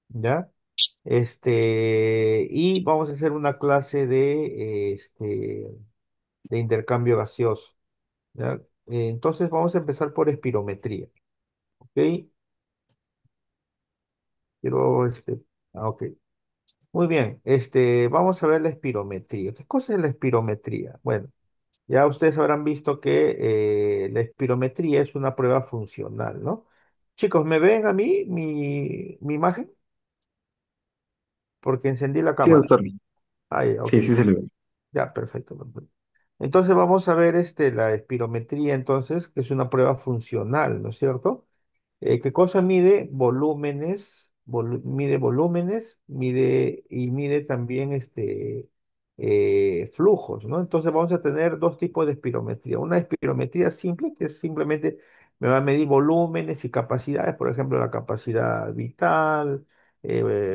¿ya? Y vamos a hacer una clase de intercambio gaseoso, ¿ya? Entonces vamos a empezar por espirometría, ¿ok? Quiero, ok. Muy bien, vamos a ver la espirometría. ¿Qué cosa es la espirometría? Bueno, ya ustedes habrán visto que la espirometría es una prueba funcional, ¿no? Chicos, ¿me ven a mí mi imagen? Porque encendí la Sí, cámara. doctor. Ah, ya, ok. Sí, sí se le ve. Ya, perfecto, perfecto. Entonces vamos a ver la espirometría, entonces, que es una prueba funcional, ¿no es cierto? ¿Qué cosa mide? Volúmenes, mide volúmenes, mide también flujos, ¿no? Entonces vamos a tener dos tipos de espirometría. Una espirometría simple, que es simplemente me va a medir volúmenes y capacidades, por ejemplo, la capacidad vital,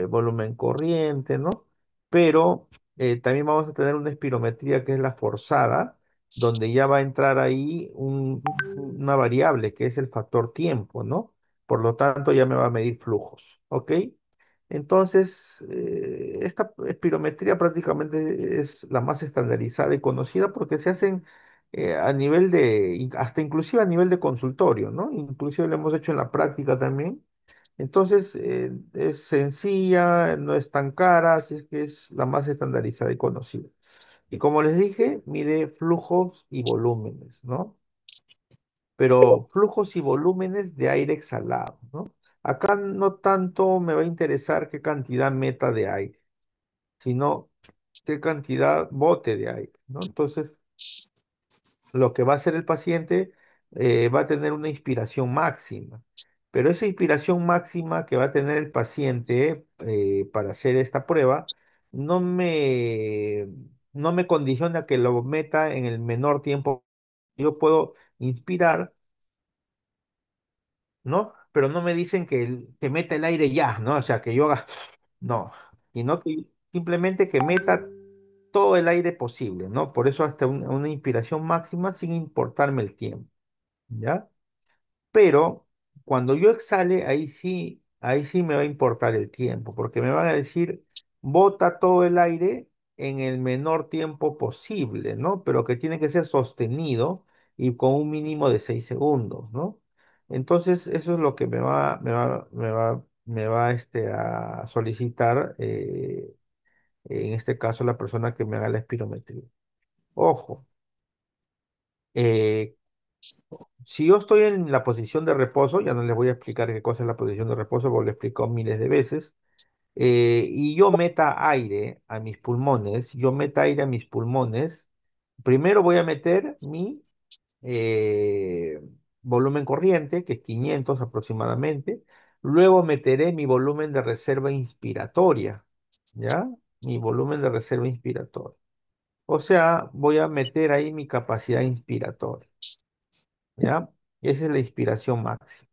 volumen corriente, ¿no? Pero también vamos a tener una espirometría que es la forzada, donde ya va a entrar ahí una variable que es el factor tiempo, ¿no? Por lo tanto, ya me va a medir flujos, ¿ok? Entonces, esta espirometría prácticamente es la más estandarizada y conocida porque se hacen a nivel hasta inclusive a nivel de consultorio, ¿no? Inclusive lo hemos hecho en la práctica también. Entonces, es sencilla, no es tan cara, así es que es la más estandarizada y conocida. Y como les dije, mide flujos y volúmenes, ¿no? Pero flujos y volúmenes de aire exhalado, ¿no? Acá no tanto me va a interesar qué cantidad meta de aire, sino qué cantidad bote de aire, ¿no? Entonces, lo que va a hacer el paciente va a tener una inspiración máxima, pero esa inspiración máxima que va a tener el paciente para hacer esta prueba no me, no me condiciona a que lo meta en el menor tiempo. Yo puedo inspirar, ¿no? Pero no me dicen que meta el aire ya, ¿no? O sea, que yo haga, no, sino que simplemente que meta todo el aire posible, ¿no? Por eso hasta una inspiración máxima sin importarme el tiempo, ¿ya? Pero cuando yo exhale, ahí sí me va a importar el tiempo, porque me van a decir, bota todo el aire en el menor tiempo posible, ¿no? Pero que tiene que ser sostenido y con un mínimo de 6 segundos, ¿no? Entonces, eso es lo que me va a solicitar, en este caso, la persona que me haga la espirometría. Ojo, eh, si yo estoy en la posición de reposo, ya no les voy a explicar qué cosa es la posición de reposo, porque lo he explicado miles de veces, y yo meta aire a mis pulmones, primero voy a meter mi eh, volumen corriente, que es 500 aproximadamente, luego meteré mi volumen de reserva inspiratoria, ¿ya? Mi volumen de reserva inspiratoria. O sea, voy a meter ahí mi capacidad inspiratoria, ¿ya? Esa es la inspiración máxima.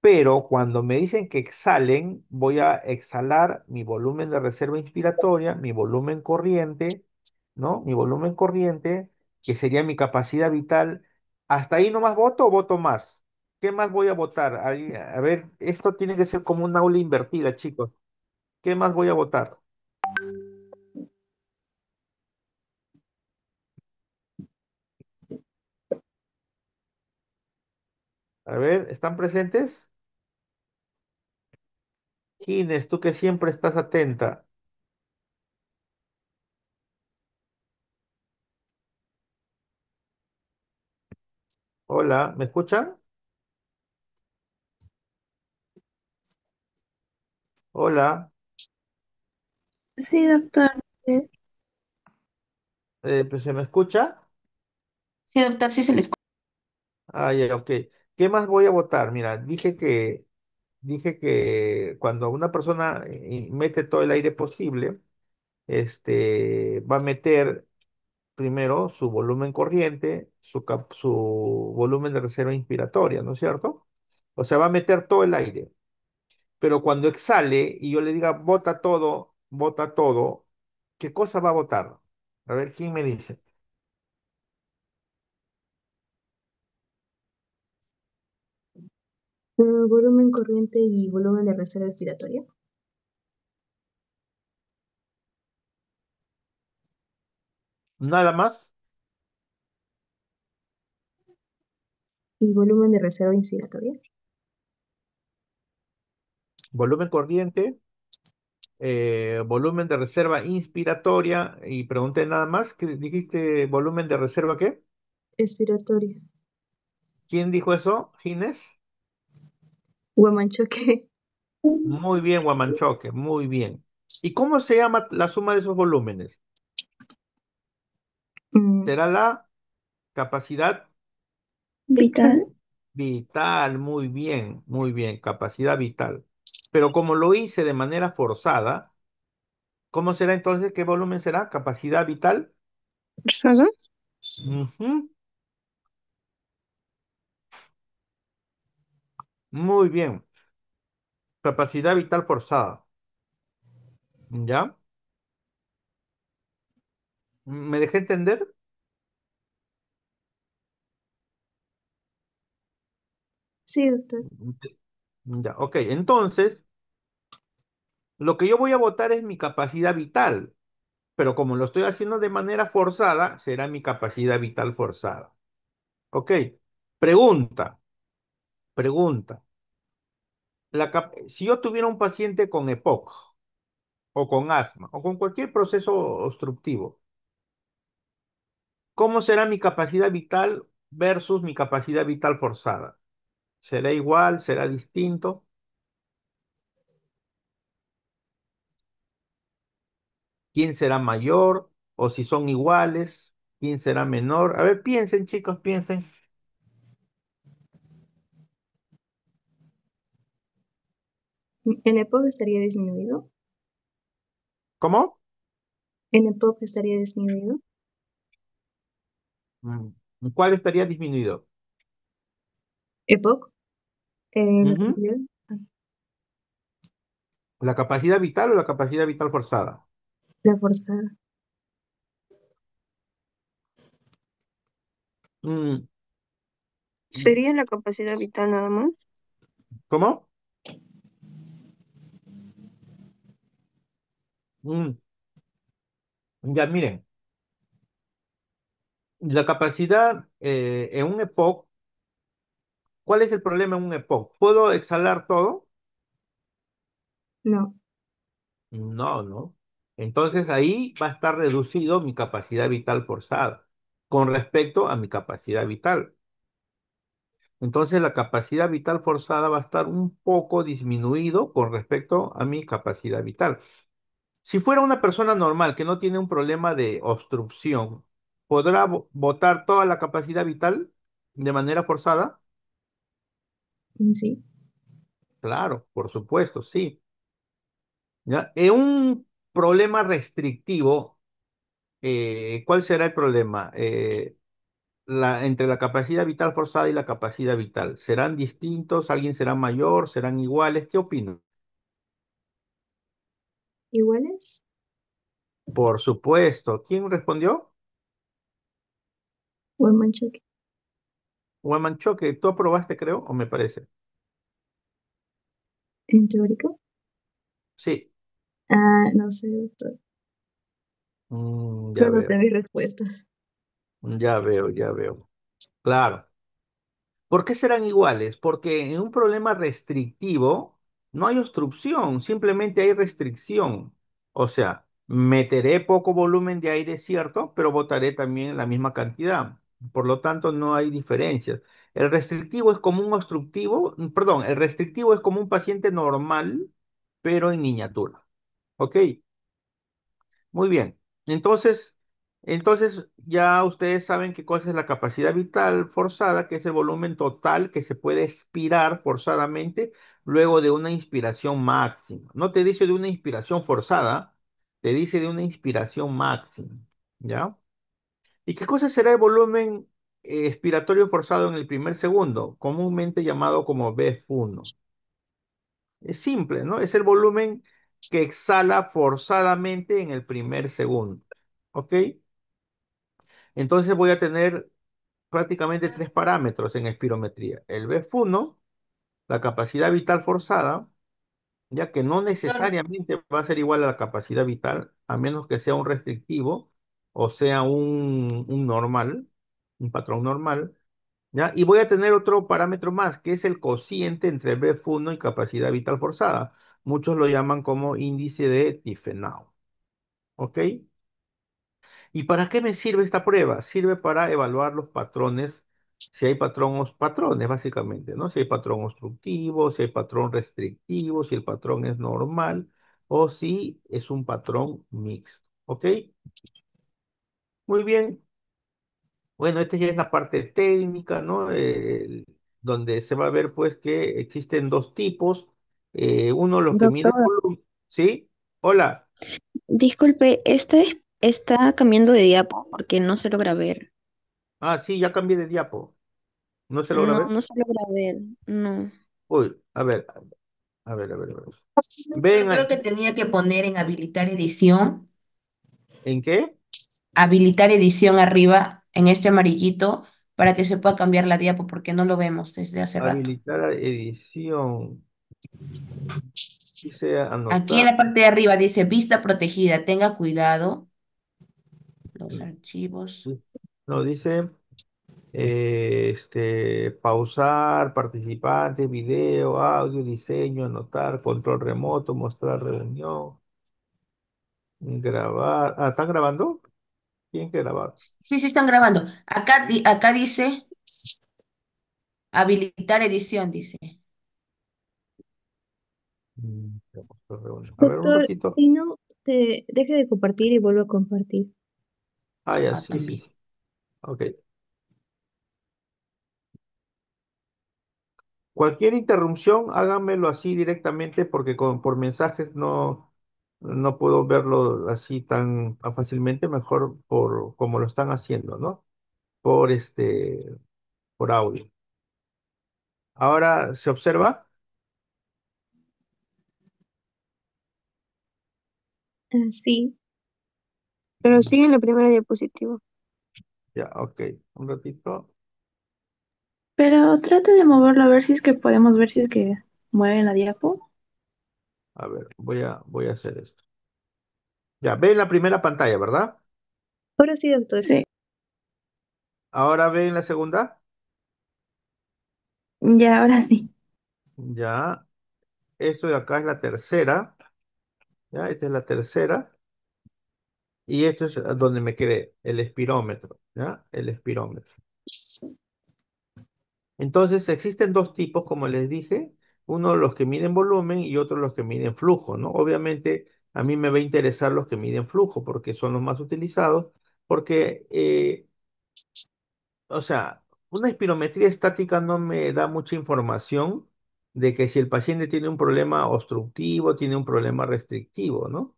Pero cuando me dicen que exhalen, voy a exhalar mi volumen de reserva inspiratoria, mi volumen corriente, ¿no? Mi volumen corriente, que sería mi capacidad vital. ¿Hasta ahí nomás voto o voto más? ¿Qué más voy a votar? Ahí, a ver, esto tiene que ser como una aula invertida, chicos. ¿Qué más voy a votar? A ver, ¿están presentes? Gines, tú que siempre estás atenta. Hola, ¿me escuchan? Hola, Sí, doctor. pues, ¿se me escucha? Sí, doctor, sí se les escucha. Ah, ya, ok. ¿Qué más voy a votar? Mira, dije que cuando una persona mete todo el aire posible, va a meter primero su volumen corriente, su volumen de reserva inspiratoria, ¿no es cierto? O sea, va a meter todo el aire. Pero cuando exhale y yo le diga, bota todo, ¿qué cosa va a votar? A ver, ¿quién me dice? Volumen corriente y volumen de reserva respiratoria. Nada más. y volumen de reserva inspiratoria. Volumen corriente, volumen de reserva inspiratoria y pregunté nada más. ¿Qué dijiste? ¿Volumen de reserva qué? Expiratoria. ¿Quién dijo eso? ¿Ginés? Huamanchoque. Muy bien, Guamanchoque, muy bien. ¿Y cómo se llama la suma de esos volúmenes? Mm, Será la capacidad Vital. vital, muy bien, capacidad vital. Pero como lo hice de manera forzada, ¿cómo será entonces? ¿Qué volumen será? Capacidad vital. Forzada. Ujú, muy bien, capacidad vital forzada. ¿Ya? ¿Me dejé entender? Sí, doctor. Ya, ok. Entonces, lo que yo voy a votar es mi capacidad vital, pero como lo estoy haciendo de manera forzada, será mi capacidad vital forzada. Ok. Pregunta, pregunta. Si yo tuviera un paciente con EPOC o con asma o con cualquier proceso obstructivo, ¿cómo será mi capacidad vital versus mi capacidad vital forzada? ¿Será igual? ¿Será distinto? ¿Quién será mayor? ¿O si son iguales? ¿Quién será menor? A ver, piensen, chicos, piensen. En EPOC estaría disminuido. ¿Cómo? En EPOC estaría disminuido. Mm, ¿Cuál estaría disminuido? EPOC. La Ujú. cantidad. ¿La capacidad vital o la capacidad vital forzada? La forzada. Mm, ¿Sería la capacidad vital nada más? ¿Cómo? Mm, Ya miren, la capacidad en un EPOC, ¿cuál es el problema en un EPOC? ¿Puedo exhalar todo? No. No, no. Entonces ahí va a estar reducido mi capacidad vital forzada con respecto a mi capacidad vital. Entonces la capacidad vital forzada va a estar un poco disminuido con respecto a mi capacidad vital. Si fuera una persona normal que no tiene un problema de obstrucción, ¿podrá botar toda la capacidad vital de manera forzada? Sí. Claro, por supuesto, sí. ¿Ya? En un problema restrictivo, ¿cuál será el problema? Entre la capacidad vital forzada y la capacidad vital. ¿Serán distintos? ¿Alguien será mayor? ¿Serán iguales? ¿Qué opinan? ¿Iguales? Por supuesto. ¿Quién respondió? Huamanchoque. Huamanchoque, tú aprobaste, creo, o me parece. ¿En teórico? Sí. Ah, no sé, doctor. Ya No noté veo, mis respuestas. ya veo, ya veo. Claro. ¿Por qué serán iguales? Porque en un problema restrictivo no hay obstrucción, simplemente hay restricción. O sea, meteré poco volumen de aire, cierto, pero botaré también la misma cantidad. Por lo tanto, no hay diferencias. El restrictivo es como un obstructivo, perdón, el restrictivo es como un paciente normal, pero en miniatura. ¿Ok? Muy bien. Entonces, ya ustedes saben qué cosa es la capacidad vital forzada, que es el volumen total que se puede expirar forzadamente luego de una inspiración máxima. No te dice de una inspiración forzada, te dice de una inspiración máxima. ¿Ya? ¿Y qué cosa será el volumen expiratorio forzado en el primer segundo, comúnmente llamado como BF1? Es simple, ¿no? Es el volumen que exhala forzadamente en el primer segundo. ¿Ok? Entonces voy a tener prácticamente tres parámetros en espirometría. El BF1, la capacidad vital forzada, ya que no necesariamente va a ser igual a la capacidad vital, a menos que sea un restrictivo o sea un normal, un patrón normal, ¿ya? Y voy a tener otro parámetro más, que es el cociente entre BF1 y capacidad vital forzada. Muchos lo llaman como índice de Tiefenau, ¿ok? ¿Y para qué me sirve esta prueba? Sirve para evaluar los patrones, si hay patrones básicamente, ¿no? Si hay patrón obstructivo, si hay patrón restrictivo, si el patrón es normal o si es un patrón mixto, ¿ok? Muy bien. Bueno, esta ya es la parte técnica, ¿no? Donde se va a ver pues que existen dos tipos. Uno, los que miden Doctor, volumen, ¿sí? Hola. disculpe, está cambiando de diapo porque no se logra ver. Ah, sí, ya cambié de diapo. ¿No se logra No, ver? no se logra ver. No. Uy, a ver, a ver. Yo Ven, creo que tenía que poner en ¿en qué? habilitar edición arriba, en este amarillito, para que se pueda cambiar la diapo, porque no lo vemos desde hace rato. Habilitar edición. Dice Aquí en anotar. la parte de arriba dice vista protegida, tenga cuidado, los Mm, archivos. sí. No, dice pausar, participante, video, audio, diseño, anotar, control remoto, mostrar reunión, grabar. Ah, ¿están grabando? Tienen que grabar. Sí, sí están grabando. Acá dice habilitar edición, dice. Mostrar reunión. A ver, un Doctor, ratito. si no, te deje de compartir y vuelvo a compartir. Ah, ya, Ah, sí, sí, también. sí. Ok. Cualquier interrupción, háganmelo así directamente porque por mensajes no puedo verlo así tan fácilmente, mejor por como lo están haciendo, ¿no? Por por audio. Ahora se observa. Ah, sí, Pero sigue en la primera diapositiva. Ya, ok. Un ratito. Pero trate de moverlo a ver si es que podemos ver si es que mueve la diapo. A ver, voy a hacer esto. Ya, ve la primera pantalla, ¿verdad? ahora sí, doctor. Sí, Ahora ve en la segunda. ya ahora sí. Ya, esto de acá es la tercera. Ya, esta es la tercera. Y esto es donde me quedé, el espirómetro. ¿Ya? El espirómetro. Entonces, existen dos tipos, como les dije, uno los que miden volumen y otro los que miden flujo, ¿no? Obviamente, a mí me va a interesar los que miden flujo porque son los más utilizados, porque, o sea, una espirometría estática no me da mucha información de que si el paciente tiene un problema obstructivo, tiene un problema restrictivo, ¿no?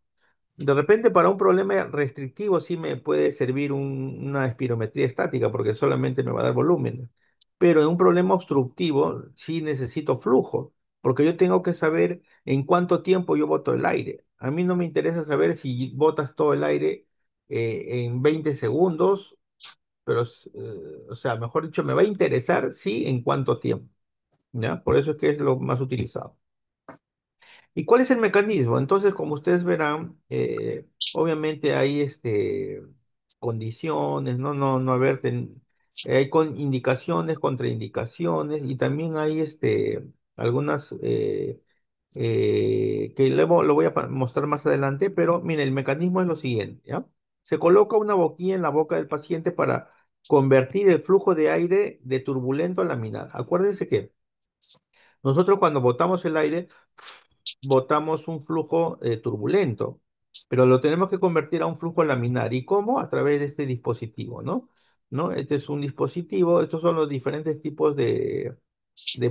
De repente para un problema restrictivo sí me puede servir una espirometría estática porque solamente me va a dar volumen. Pero en un problema obstructivo sí necesito flujo porque yo tengo que saber en cuánto tiempo yo boto el aire. A mí no me interesa saber si botas todo el aire en 20 segundos, pero, o sea, mejor dicho, me va a interesar sí en cuánto tiempo. ¿Ya? Por eso es que es lo más utilizado. ¿Y cuál es el mecanismo? Entonces, como ustedes verán, obviamente hay condiciones, no haber, hay con indicaciones, contraindicaciones y también hay algunas que luego lo voy a mostrar más adelante, pero mire, el mecanismo es lo siguiente, ¿ya? Se coloca una boquilla en la boca del paciente para convertir el flujo de aire de turbulento a laminar. Acuérdense que nosotros cuando botamos el aire, botamos un flujo turbulento, pero lo tenemos que convertir a un flujo laminar. ¿Y cómo? A través de este dispositivo, ¿no? ¿No? Este es un dispositivo, estos son los diferentes tipos de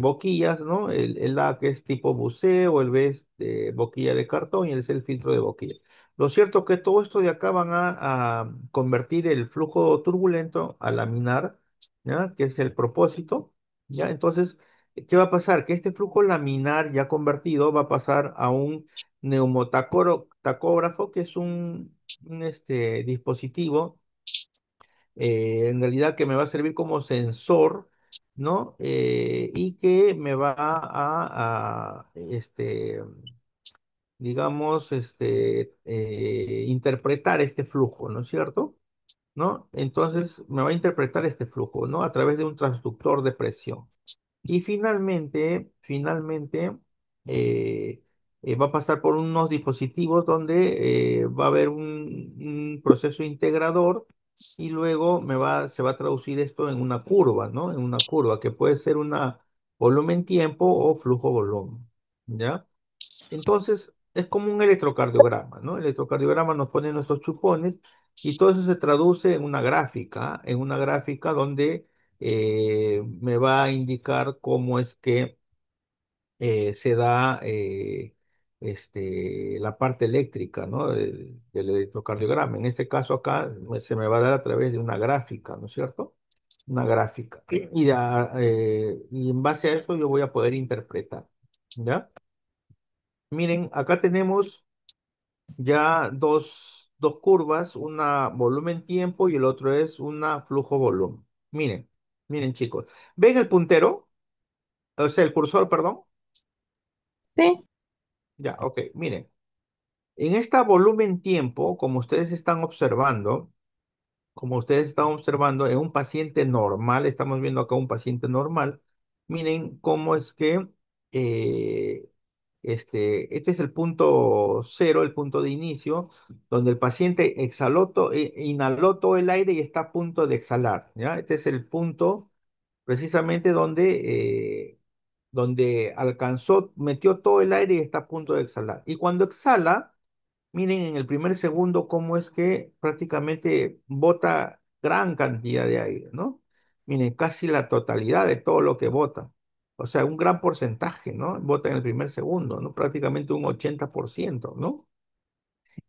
boquillas, ¿no? El A que es tipo buceo, el B es de boquilla de cartón y el C el filtro de boquilla. Lo cierto es que todo esto de acá van a convertir el flujo turbulento a laminar, ¿ya? Que es el propósito, ¿ya? Entonces, ¿qué va a pasar? Que este flujo laminar ya convertido va a pasar a un neumotacógrafo, que es un dispositivo en realidad que me va a servir como sensor, ¿no? Y que me va digamos, interpretar este flujo, ¿no es cierto? ¿no? Entonces me va a interpretar este flujo, ¿no? A través de un transductor de presión. Y finalmente eh, va a pasar por unos dispositivos donde va a haber un proceso integrador y luego se va a traducir esto en una curva, ¿no? En una curva que puede ser una volumen-tiempo o flujo-volumen, ¿ya? Entonces, es como un electrocardiograma, ¿no? El electrocardiograma nos pone nuestros chupones y todo eso se traduce en una gráfica donde me va a indicar cómo es que se da la parte eléctrica, ¿no? Del electrocardiograma. En este caso acá se me va a dar a través de una gráfica, ¿no es cierto? Una gráfica. Y en base a eso yo voy a poder interpretar, ¿ya? Miren, acá tenemos ya dos curvas, una volumen-tiempo y el otro es una flujo-volumen. Miren chicos, ¿ven el puntero? O sea, el cursor, perdón. Sí, Ya, ok, miren. En esta volumen-tiempo, como ustedes están observando, en un paciente normal, estamos viendo acá un paciente normal, miren cómo es que eh, este es el punto cero, el punto de inicio, donde el paciente inhaló todo el aire y está a punto de exhalar, ¿ya? Este es el punto precisamente donde metió todo el aire y está a punto de exhalar. Y cuando exhala, miren en el primer segundo cómo es que prácticamente bota gran cantidad de aire, ¿no? Miren, casi la totalidad de todo lo que bota. O sea, un gran porcentaje, ¿no? Bota en el primer segundo, ¿no? Prácticamente un 80%, ¿no?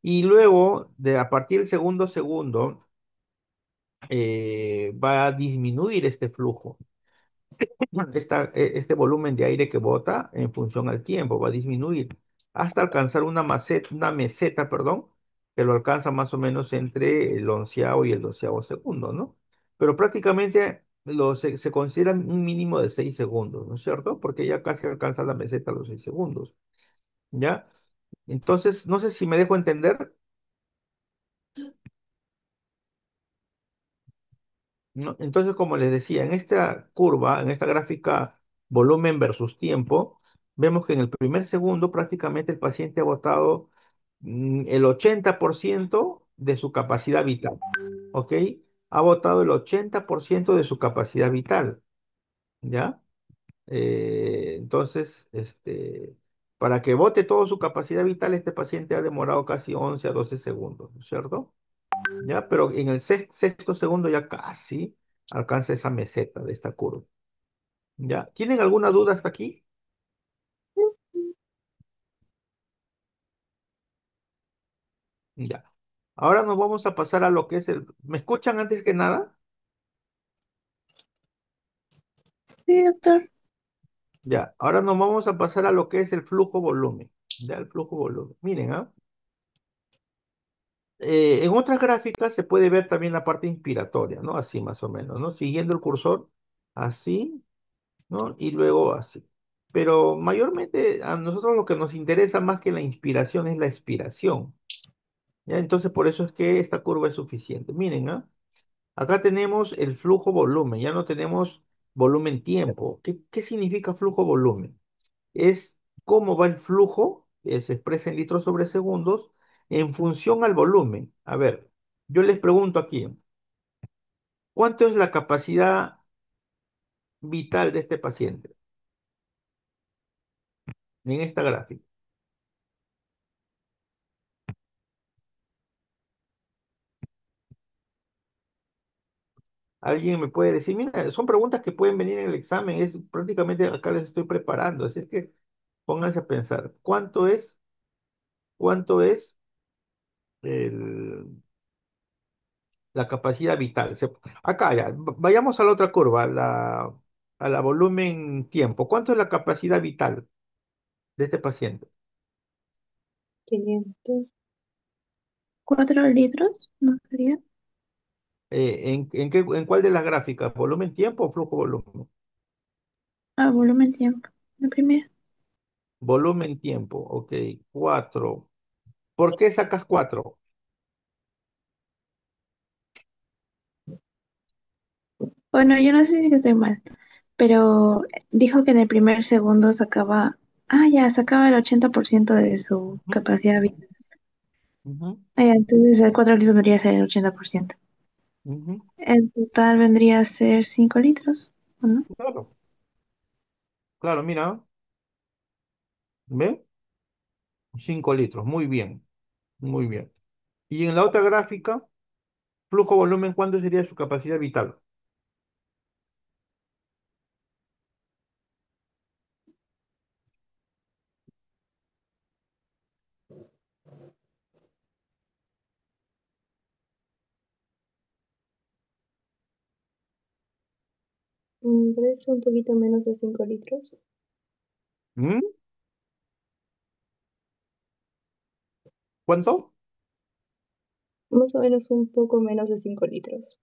Y luego, a partir del segundo, va a disminuir este flujo. Este volumen de aire que bota en función al tiempo va a disminuir hasta alcanzar una meseta, perdón, que lo alcanza más o menos entre el onceavo y el doceavo segundo, ¿no? Pero prácticamente se considera un mínimo de 6 segundos, ¿no es cierto? Porque ya casi alcanza la meseta a los 6 segundos, ¿ya? Entonces, no sé si me dejo entender, ¿no? Entonces, como les decía, en esta curva, en esta gráfica volumen versus tiempo, vemos que en el primer segundo prácticamente el paciente ha agotado el 80% de su capacidad vital, ¿ok? Ha agotado el 80% de su capacidad vital, ¿ya? Entonces, para que bote toda su capacidad vital, este paciente ha demorado casi 11 a 12 segundos, ¿no es cierto? ¿Ya? Pero en el sexto segundo ya casi alcanza esa meseta de esta curva. ¿Ya? ¿Tienen alguna duda hasta aquí? Ya. Ahora nos vamos a pasar a lo que es ¿Me escuchan antes que nada? sí, doctor. Ya. Ahora nos vamos a pasar a lo que es el flujo volumen. Ya, el flujo volumen. Miren, ¿ah? En otras gráficas se puede ver también la parte inspiratoria, ¿no? Así más o menos, ¿no? Siguiendo el cursor, así, ¿no? Y luego así. Pero mayormente a nosotros lo que nos interesa más que la inspiración es la expiración. ¿Ya? Entonces por eso es que esta curva es suficiente. Miren, ¿ah? Acá tenemos el flujo volumen, ya no tenemos volumen tiempo. ¿Qué significa flujo volumen? Es cómo va el flujo, que se expresa en litros sobre segundos, en función al volumen. A ver, yo les pregunto aquí, ¿cuánto es la capacidad vital de este paciente en esta gráfica? ¿Alguien me puede decir? Mira, son preguntas que pueden venir en el examen, es prácticamente acá les estoy preparando, así es que pónganse a pensar, ¿cuánto es el- la capacidad vital? Acá ya, vayamos a la otra curva, a la volumen tiempo. ¿Cuánto es la capacidad vital de este paciente? 500. 4 litros, ¿no sería? ¿En cuál de las gráficas? ¿Volumen tiempo o flujo volumen? Ah, volumen tiempo. La primera. Volumen tiempo, ok, 4. ¿Por qué sacas 4? Bueno, yo no sé si estoy mal, pero dijo que en el primer segundo sacaba el 80% de su Ujú, capacidad vital. ujú, Entonces el 4 litros vendría a ser el 80%. ujú. En total vendría a ser 5 litros, ¿o no? Claro, claro, mira, ¿ve? 5 litros, muy bien, muy bien. Y en la otra gráfica, flujo volumen, ¿cuánto sería su capacidad vital? Es un poquito menos de 5 litros. ¿Mm? ¿Cuánto? Más o menos un poco menos de 5 litros.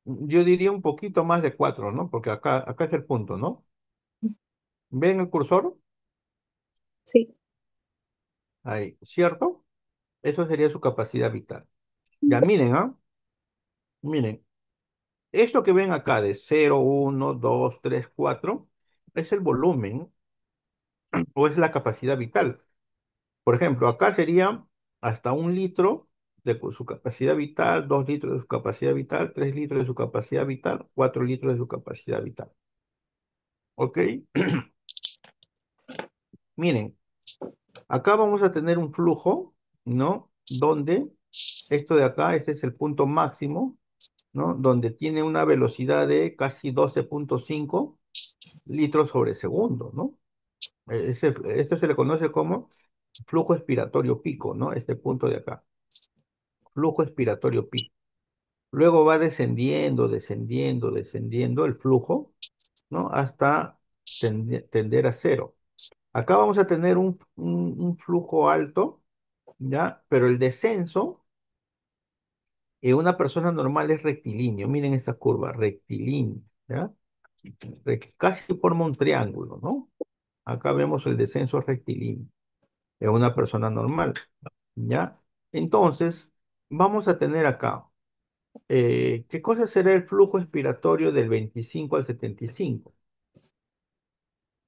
Yo diría un poquito más de 4, ¿no? Porque acá es el punto, ¿no? ¿Ven el cursor? Sí. Ahí, ¿cierto? Eso sería su capacidad vital. Ya miren, ¿ah? Miren, esto que ven acá de 0, 1, 2, 3, 4, es el volumen o es la capacidad vital. Por ejemplo, acá sería hasta 1 litro de su capacidad vital, 2 litros de su capacidad vital, 3 litros de su capacidad vital, 4 litros de su capacidad vital. ¿Ok? Miren, acá vamos a tener un flujo, ¿no? Donde esto de acá, este es el punto máximo, ¿no? Donde tiene una velocidad de casi 12,5 litros sobre segundo, ¿no? Esto se le conoce como flujo expiratorio pico, ¿no? Este punto de acá, flujo expiratorio pico. Luego va descendiendo, descendiendo, descendiendo el flujo, ¿no? Hasta tender a cero. Acá vamos a tener un flujo alto, ¿ya? Pero el descenso en una persona normal es rectilíneo. Miren esta curva, rectilíneo, ¿ya? Casi forma un triángulo, ¿no? Acá vemos el descenso rectilíneo en una persona normal, ¿ya? Entonces, vamos a tener acá, ¿qué cosa será el flujo expiratorio del 25 al 75?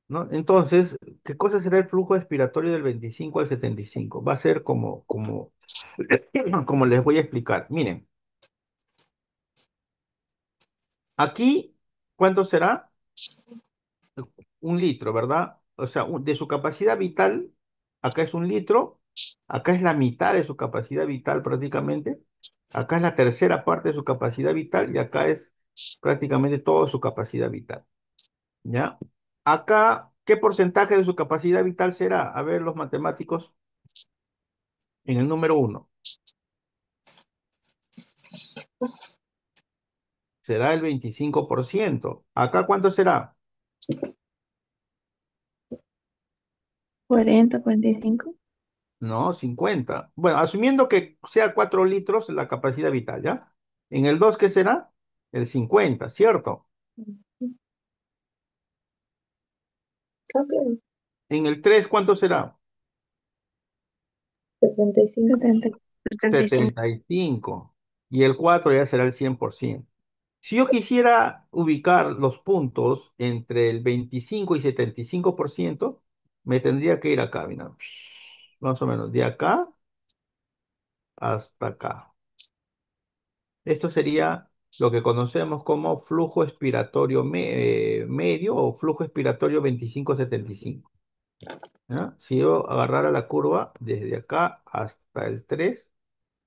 ¿No? Entonces, ¿qué cosa será el flujo expiratorio del 25 al 75? Va a ser como les voy a explicar. Miren, aquí, ¿cuánto será? 1 litro, ¿verdad? O sea, de su capacidad vital, acá es 1 litro, acá es la mitad de su capacidad vital prácticamente, acá es la tercera parte de su capacidad vital y acá es prácticamente toda su capacidad vital, ¿ya? Acá, ¿qué porcentaje de su capacidad vital será? A ver, los matemáticos, en el número uno, será el 25%. ¿Acá cuánto será? 40, 45. No, 50. Bueno, asumiendo que sea 4 litros la capacidad vital, ¿ya? En el 2, ¿qué será? El 50, ¿cierto? Claro, En el 3, ¿cuánto será? 75. 70. 75. 75. Y el 4 ya será el 100%. Si yo quisiera ubicar los puntos entre el 25 y 75%, me tendría que ir acá, mira. Más o menos, de acá hasta acá. Esto sería lo que conocemos como flujo expiratorio medio o flujo expiratorio 25-75. ¿Ya? Si yo agarrara la curva desde acá hasta el 3,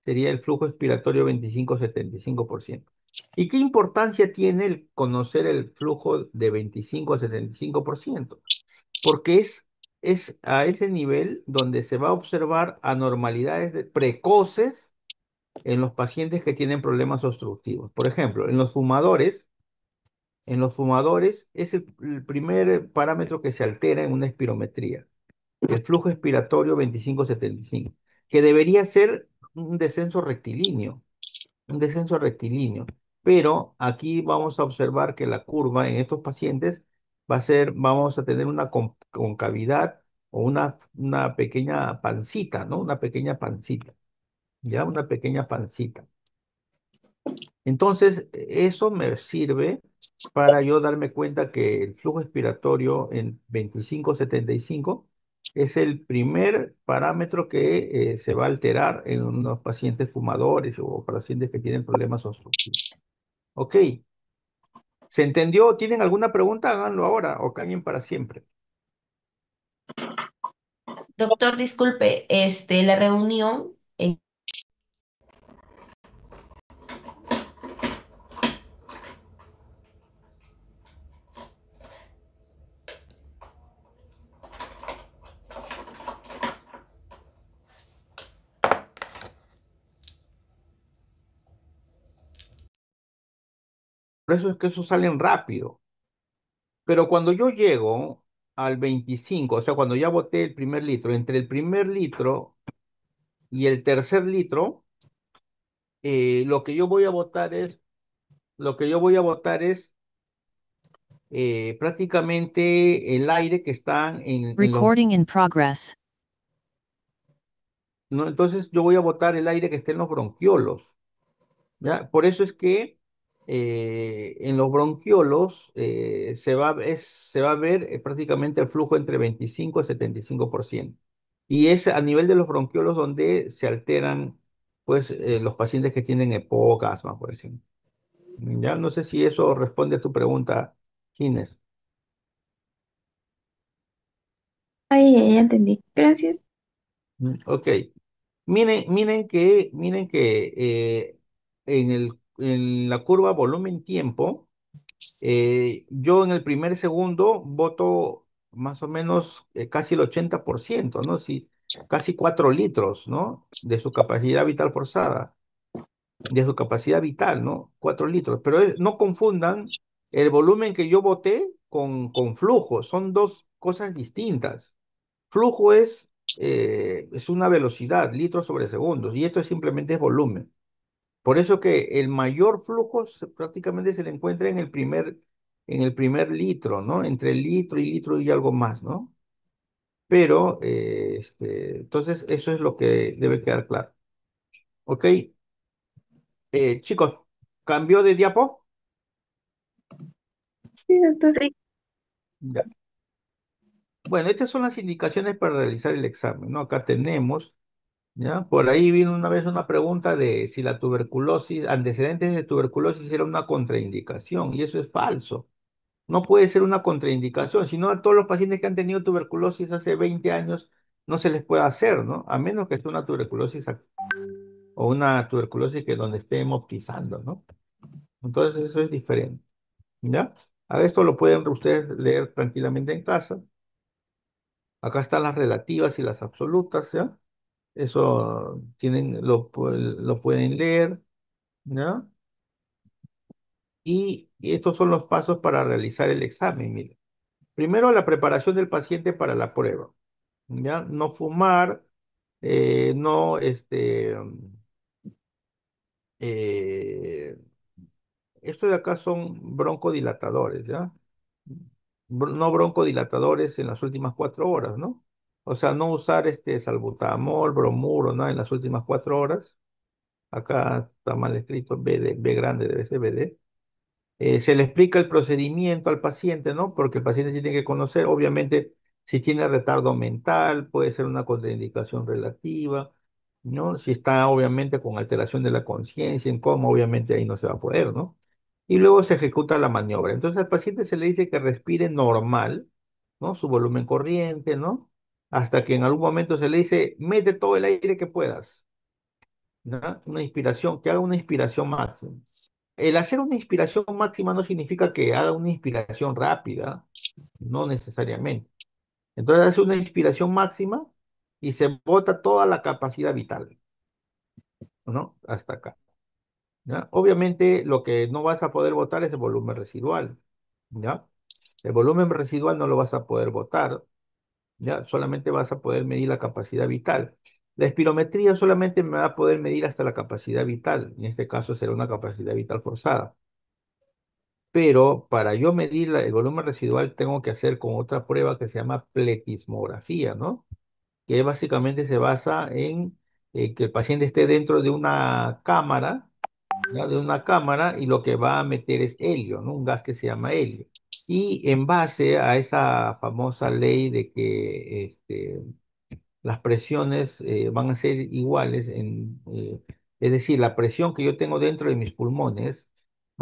sería el flujo expiratorio 25-75%. ¿Y qué importancia tiene el conocer el flujo de 25 a 75%? Porque es a ese nivel donde se va a observar anormalidades precoces en los pacientes que tienen problemas obstructivos. Por ejemplo, en los fumadores es el primer parámetro que se altera en una espirometría, el flujo expiratorio 25-75, que debería ser un descenso rectilíneo. Pero aquí vamos a observar que la curva en estos pacientes vamos a tener una concavidad o una pequeña pancita, ¿no? Una pequeña pancita, ¿ya? Una pequeña pancita. Entonces, eso me sirve para yo darme cuenta que el flujo expiratorio en 25-75 es el primer parámetro que se va a alterar en unos pacientes fumadores o pacientes que tienen problemas obstructivos. Ok, ¿se entendió? ¿Tienen alguna pregunta? Háganlo ahora o callen para siempre. Doctor, disculpe, la reunión, Por eso es que eso salen rápido. Pero cuando yo llego al 25, o sea, cuando ya boté el primer litro, entre el primer litro y el tercer litro, lo que yo voy a votar es, lo que yo voy a votar es prácticamente el aire que está en los, Recording in progress. ¿no? Entonces yo voy a votar el aire que esté en los bronquiolos, ¿ya? Por eso es que en los bronquiolos se va a ver prácticamente el flujo entre 25 y 75%. Y es a nivel de los bronquiolos donde se alteran pues, los pacientes que tienen EPOC, asma, por ejemplo. Ya no sé si eso responde a tu pregunta, Gines. Ay, ya entendí. Gracias. Ok. Miren que en la curva volumen-tiempo, yo en el primer segundo voto más o menos casi el 80%, ¿no? Sí, casi 4 litros, ¿no? De su capacidad vital forzada, de su capacidad vital, ¿no? 4 litros. Pero no confundan el volumen que yo voté con flujo, son dos cosas distintas. Flujo es una velocidad, litros sobre segundos, y esto simplemente es volumen. Por eso que el mayor flujo prácticamente se le encuentra en el primer litro, ¿no? Entre el litro y algo más, ¿no? Pero, entonces, eso es lo que debe quedar claro. ¿Ok? Chicos, ¿cambio de diapo? Sí, doctor. Ya. Bueno, estas son las indicaciones para realizar el examen, ¿no? Acá tenemos. ¿Ya? Por ahí vino una vez una pregunta de si la tuberculosis, antecedentes de tuberculosis era una contraindicación, y eso es falso. No puede ser una contraindicación, sino a todos los pacientes que han tenido tuberculosis hace 20 años no se les puede hacer, ¿no? A menos que sea una tuberculosis o una tuberculosis que donde esté hemoptizando, ¿no? Entonces eso es diferente, ¿ya? A esto lo pueden ustedes leer tranquilamente en casa. Acá están las relativas y las absolutas, ¿ya? Eso lo pueden leer, ¿ya? Y estos son los pasos para realizar el examen, mire. Primero, la preparación del paciente para la prueba, ¿ya? No fumar, no, eh, esto de acá son broncodilatadores, ¿ya? No broncodilatadores en las últimas 4 horas, ¿no? O sea, no usar salbutamol, bromuro, ¿no? En las últimas 4 horas. Acá está mal escrito, B grande debe ser BD. Se le explica el procedimiento al paciente, ¿no? Porque el paciente tiene que conocer, obviamente, si tiene retardo mental, puede ser una contraindicación relativa, ¿no? Si está, obviamente, con alteración de la conciencia, en coma, obviamente ahí no se va a poder, ¿no? Y luego se ejecuta la maniobra. Entonces al paciente se le dice que respire normal, ¿no? Su volumen corriente, ¿no? Hasta que en algún momento se le dice, mete todo el aire que puedas, ¿no? Una inspiración, que haga una inspiración máxima. El hacer una inspiración máxima no significa que haga una inspiración rápida, no necesariamente. Entonces hace una inspiración máxima y se bota toda la capacidad vital, ¿no? Hasta acá, ¿ya? Obviamente lo que no vas a poder botar es el volumen residual, ¿ya? El volumen residual no lo vas a poder botar, ¿ya? Solamente vas a poder medir la capacidad vital. La espirometría solamente me va a poder medir hasta la capacidad vital, en este caso será una capacidad vital forzada. Pero para yo medir el volumen residual tengo que hacer con otra prueba que se llama pletismografía, ¿no? Que básicamente se basa en que el paciente esté dentro de una cámara, ¿ya? De una cámara y lo que va a meter es helio, ¿no? Un gas que se llama helio. Y en base a esa famosa ley de que las presiones van a ser iguales, es decir, la presión que yo tengo dentro de mis pulmones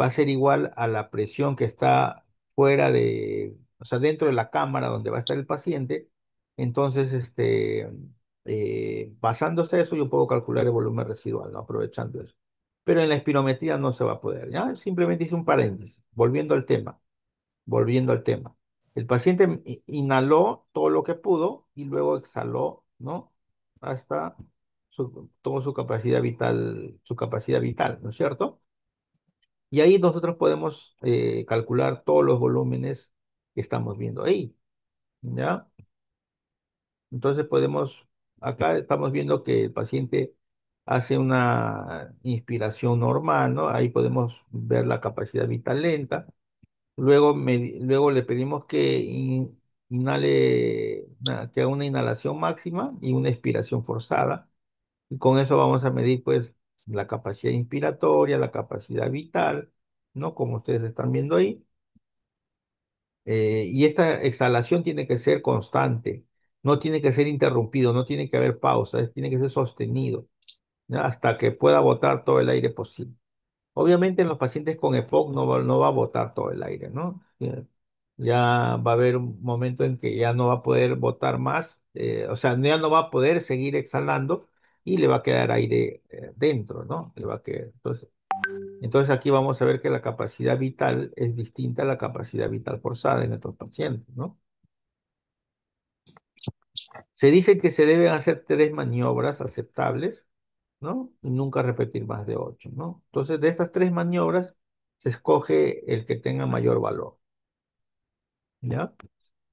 va a ser igual a la presión que está fuera de, o sea, dentro de la cámara donde va a estar el paciente. Entonces, basándose a eso, yo puedo calcular el volumen residual, ¿no? Aprovechando eso. Pero en la espirometría no se va a poder, ¿ya? Simplemente hice un paréntesis, volviendo al tema. El paciente inhaló todo lo que pudo y luego exhaló, ¿no? Hasta toda su capacidad vital, ¿no es cierto? Y ahí nosotros podemos calcular todos los volúmenes que estamos viendo ahí, ¿ya? Entonces acá estamos viendo que el paciente hace una inspiración normal, ¿no? Ahí podemos ver la capacidad vital lenta. Luego le pedimos que que haga una inhalación máxima y una expiración forzada. Y con eso vamos a medir pues la capacidad inspiratoria, la capacidad vital, ¿no? Como ustedes están viendo ahí. Y esta exhalación tiene que ser constante, no tiene que ser interrumpido, no tiene que haber pausa, tiene que ser sostenido, ¿ya? Hasta que pueda botar todo el aire posible. Obviamente en los pacientes con EPOC no va a botar todo el aire, ¿no? Ya va a haber un momento en que ya no va a poder botar más, o sea, ya no va a poder seguir exhalando y le va a quedar aire dentro, ¿no? Le va a quedar. Entonces aquí vamos a ver que la capacidad vital es distinta a la capacidad vital forzada en estos pacientes, ¿no? Se dice que se deben hacer 3 maniobras aceptables, ¿no? Y nunca repetir más de 8, ¿no? Entonces, de estas 3 maniobras, se escoge el que tenga mayor valor, ¿ya?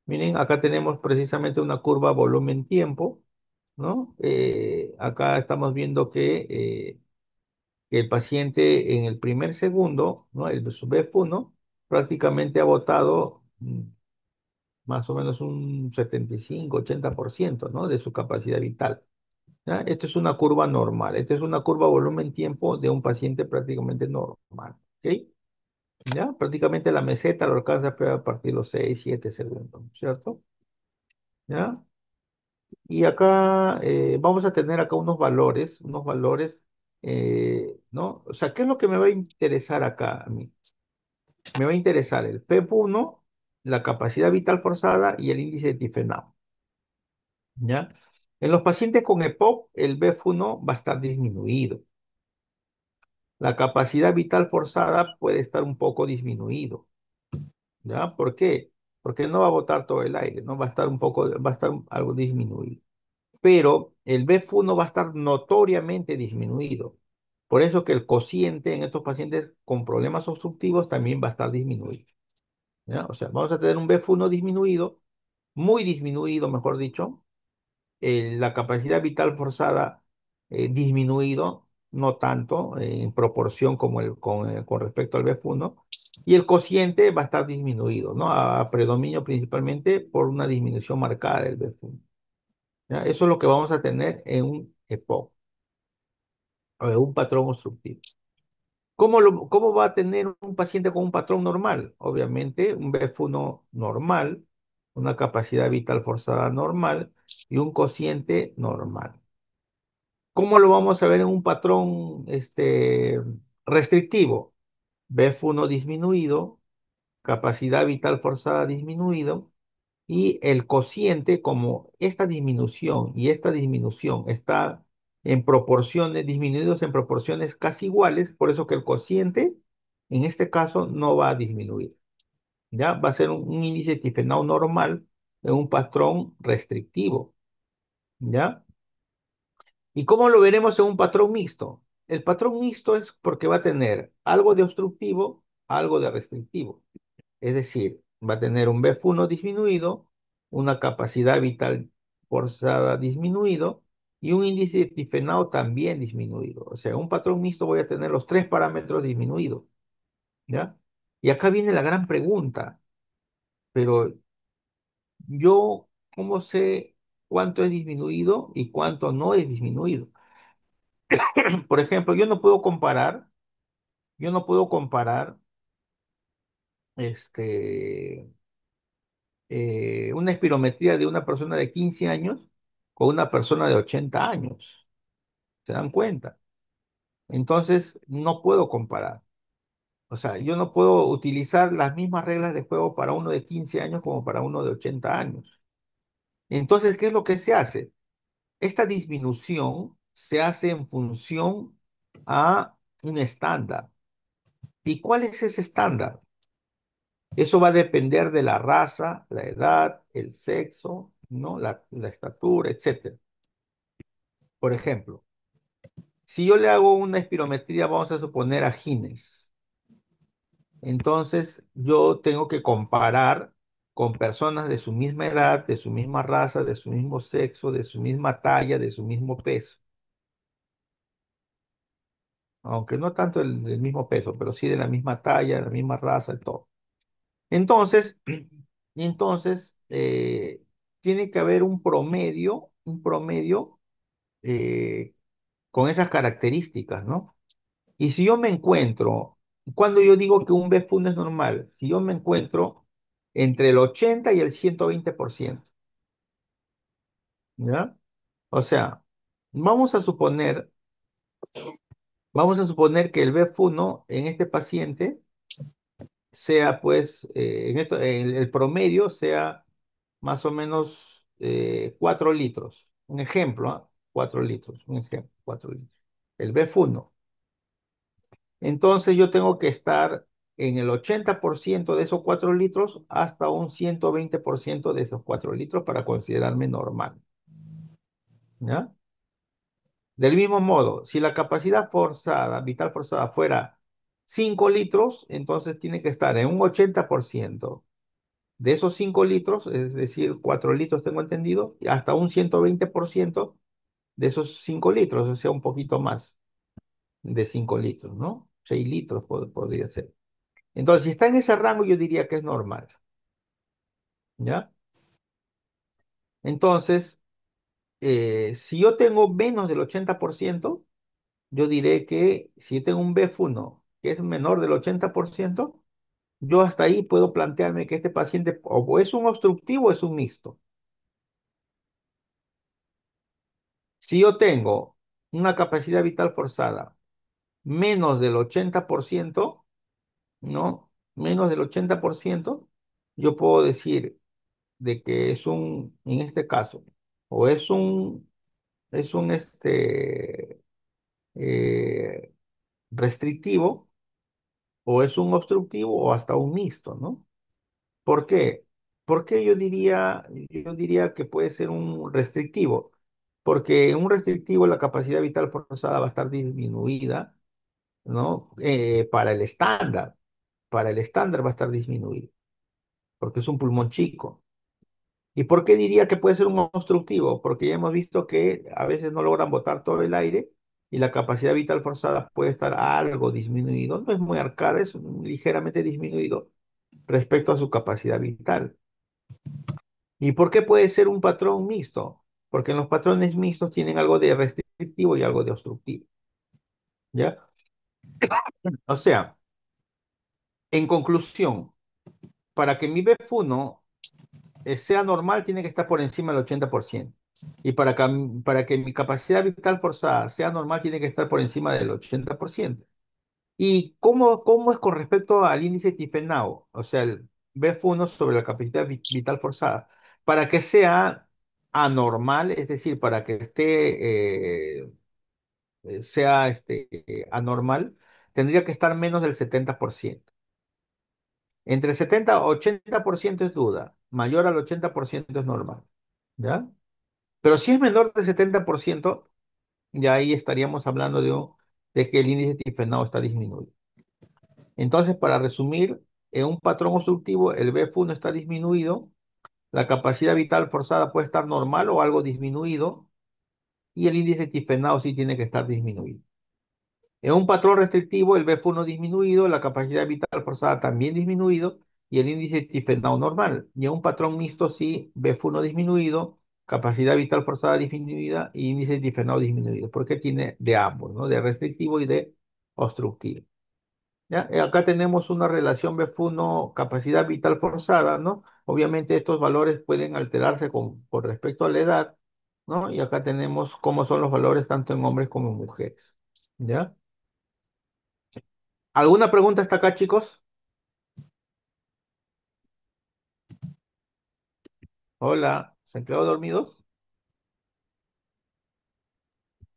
Miren, acá tenemos precisamente una curva volumen-tiempo, ¿no? Acá estamos viendo que el paciente en el primer segundo, ¿no? El su BF1 prácticamente ha botado más o menos un 75-80%, ¿no? De su capacidad vital. ¿Ya? Esto es una curva normal. Esta es una curva volumen-tiempo de un paciente prácticamente normal. ¿Ok? ¿Ya? Prácticamente la meseta lo alcanza a partir de los 6-7 segundos, ¿cierto? ¿Ya? Y acá vamos a tener acá unos valores, ¿no? O sea, ¿qué es lo que me va a interesar acá a mí? Me va a interesar el PEP1, la capacidad vital forzada y el índice de tifenado, ¿ya? En los pacientes con EPOC, el BF1 va a estar disminuido. La capacidad vital forzada puede estar un poco disminuido, ¿ya? ¿Por qué? Porque no va a botar todo el aire, ¿no? Va a estar algo disminuido. Pero el BF1 va a estar notoriamente disminuido. Por eso que el cociente en estos pacientes con problemas obstructivos también va a estar disminuido, ¿ya? O sea, vamos a tener un BF1 disminuido, muy disminuido, mejor dicho, la capacidad vital forzada disminuido, no tanto en proporción como con respecto al BF1, y el cociente va a estar disminuido, ¿no? A predominio principalmente por una disminución marcada del BF1. ¿Ya? Eso es lo que vamos a tener en un EPOC, o en un patrón obstructivo. ¿Cómo va a tener un paciente con un patrón normal? Obviamente, un BF1 normal, una capacidad vital forzada normal y un cociente normal. ¿Cómo lo vamos a ver en un patrón restrictivo? BF1 disminuido, capacidad vital forzada disminuido, y el cociente, como esta disminución y esta disminución está en proporciones, disminuidos en proporciones casi iguales, por eso que el cociente, en este caso, no va a disminuir. ¿Ya? Va a ser un índice Tifenau normal en un patrón restrictivo. ¿Ya? ¿Y cómo lo veremos en un patrón mixto? El patrón mixto es porque va a tener algo de obstructivo, algo de restrictivo. Es decir, va a tener un BF1 disminuido, una capacidad vital forzada disminuido y un índice de tifenado también disminuido. O sea, en un patrón mixto voy a tener los 3 parámetros disminuidos, ¿ya? Y acá viene la gran pregunta, pero yo, ¿cómo sé cuánto es disminuido y cuánto no es disminuido? Por ejemplo, yo no puedo comparar yo no puedo comparar este, una espirometría de una persona de 15 años con una persona de 80 años. ¿Se dan cuenta? Entonces, no puedo comparar. O sea, yo no puedo utilizar las mismas reglas de juego para uno de 15 años como para uno de 80 años. Entonces, ¿qué es lo que se hace? Esta disminución se hace en función a un estándar. ¿Y cuál es ese estándar? Eso va a depender de la raza, la edad, el sexo, ¿no? La estatura, etcétera. Por ejemplo, si yo le hago una espirometría, vamos a suponer a Gines, entonces yo tengo que comparar con personas de su misma edad, de su misma raza, de su mismo sexo, de su misma talla, de su mismo peso. Aunque no tanto del mismo peso, pero sí de la misma talla, de la misma raza, y todo. Entonces, entonces, tiene que haber un promedio eh, con esas características, ¿no? Y si yo me encuentro, cuando yo digo que un BFUN es normal, si yo me encuentro entre el 80 y el 120%, ¿ya? O sea, vamos a suponer, vamos a suponer que el BF1 en este paciente sea, pues, el promedio sea más o menos 4 litros. Un ejemplo, ¿ah? 4 litros, un ejemplo, 4 litros. El BF1. Entonces yo tengo que estar en el 80% de esos 4 litros hasta un 120% de esos 4 litros para considerarme normal. ¿Ya? Del mismo modo, si la capacidad forzada, vital forzada fuera 5 litros, entonces tiene que estar en un 80% de esos 5 litros, es decir, 4 litros tengo entendido, y hasta un 120% de esos 5 litros, o sea, un poquito más de 5 litros, ¿no? 6 litros podría ser. Entonces, si está en ese rango, yo diría que es normal, ¿ya? Entonces, si yo tengo menos del 80%, yo diré que si yo tengo un BF1 que es menor del 80%, yo hasta ahí puedo plantearme que este paciente o es un obstructivo o es un mixto. Si yo tengo una capacidad vital forzada menos del 80%, ¿no? Menos del 80%, yo puedo decir de que es en este caso, o es un eh, restrictivo, o es un obstructivo, o hasta un mixto, ¿no? ¿Por qué? ¿Por qué yo diría que puede ser un restrictivo? Porque en un restrictivo la capacidad vital forzada va a estar disminuida, ¿no? Para el estándar va a estar disminuido, porque es un pulmón chico. ¿Y por qué diría que puede ser un obstructivo? Porque ya hemos visto que a veces no logran botar todo el aire y la capacidad vital forzada puede estar algo disminuido, no es muy arcada, es ligeramente disminuido respecto a su capacidad vital. ¿Y por qué puede ser un patrón mixto? Porque en los patrones mixtos tienen algo de restrictivo y algo de obstructivo, ¿ya? O sea, en conclusión, para que mi BF1 sea normal, tiene que estar por encima del 80%. Y para que mi capacidad vital forzada sea normal, tiene que estar por encima del 80%. ¿Y cómo es con respecto al índice Tiffenau? O sea, el BF1 sobre la capacidad vital forzada. Para que sea anormal, es decir, para que sea anormal, tendría que estar menos del 70%. Entre 70 y 80% es duda, mayor al 80% es normal, ¿ya? Pero si es menor del 70%, ya ahí estaríamos hablando de que el índice Tiffenau está disminuido. Entonces, para resumir, en un patrón obstructivo, el BF1 está disminuido, la capacidad vital forzada puede estar normal o algo disminuido, y el índice Tiffenau sí tiene que estar disminuido. En un patrón restrictivo, el BF1 disminuido, la capacidad vital forzada también disminuido y el índice Tiffenau normal. Y en un patrón mixto, sí, BF1 disminuido, capacidad vital forzada disminuida y índice Tiffenau disminuido, porque tiene de ambos, ¿no? De restrictivo y de obstructivo. ¿Ya? Acá tenemos una relación BF1 capacidad vital forzada, ¿no? Obviamente estos valores pueden alterarse con respecto a la edad, ¿no? Y acá tenemos cómo son los valores tanto en hombres como en mujeres, ¿ya? ¿Alguna pregunta hasta acá, chicos? Hola, ¿se han quedado dormidos?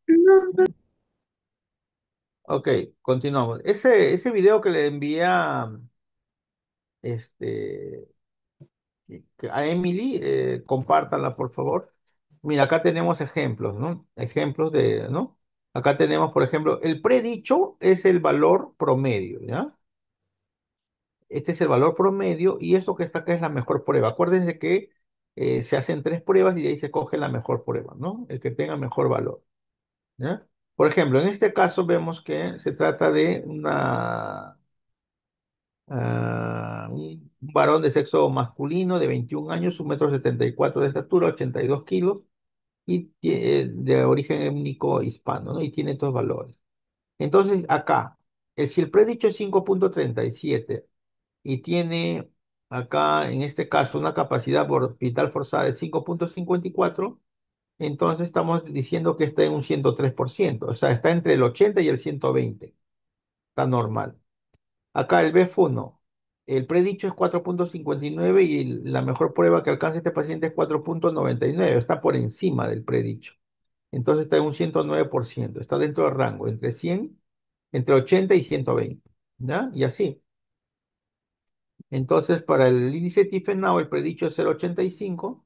No, Ok, continuamos. Ese video que le envié a, este, a Emily, compártanla, por favor. Mira, acá tenemos ejemplos, ¿no? Ejemplos de, ¿no? Acá tenemos, por ejemplo, el predicho es el valor promedio, ¿ya? Este es el valor promedio y esto que está acá es la mejor prueba. Acuérdense que se hacen tres pruebas y de ahí se coge la mejor prueba, ¿no? El que tenga mejor valor, ¿ya? Por ejemplo, en este caso vemos que se trata de un varón de sexo masculino de 21 años, 1,74 m de estatura, 82 kilos y de origen étnico hispano, ¿no? Y tiene estos valores. Entonces, acá, si el predicho es 5,37 y tiene acá, en este caso, una capacidad vital forzada de 5,54, entonces estamos diciendo que está en un 103%, o sea, está entre el 80 y el 120, está normal. Acá el BF1, el predicho es 4,59 y la mejor prueba que alcanza este paciente es 4,99, está por encima del predicho. Entonces está en un 109%, está dentro del rango, entre 100, entre 80 y 120, ¿ya? Y así. Entonces, para el índice Tiefenau, el predicho es 0,85,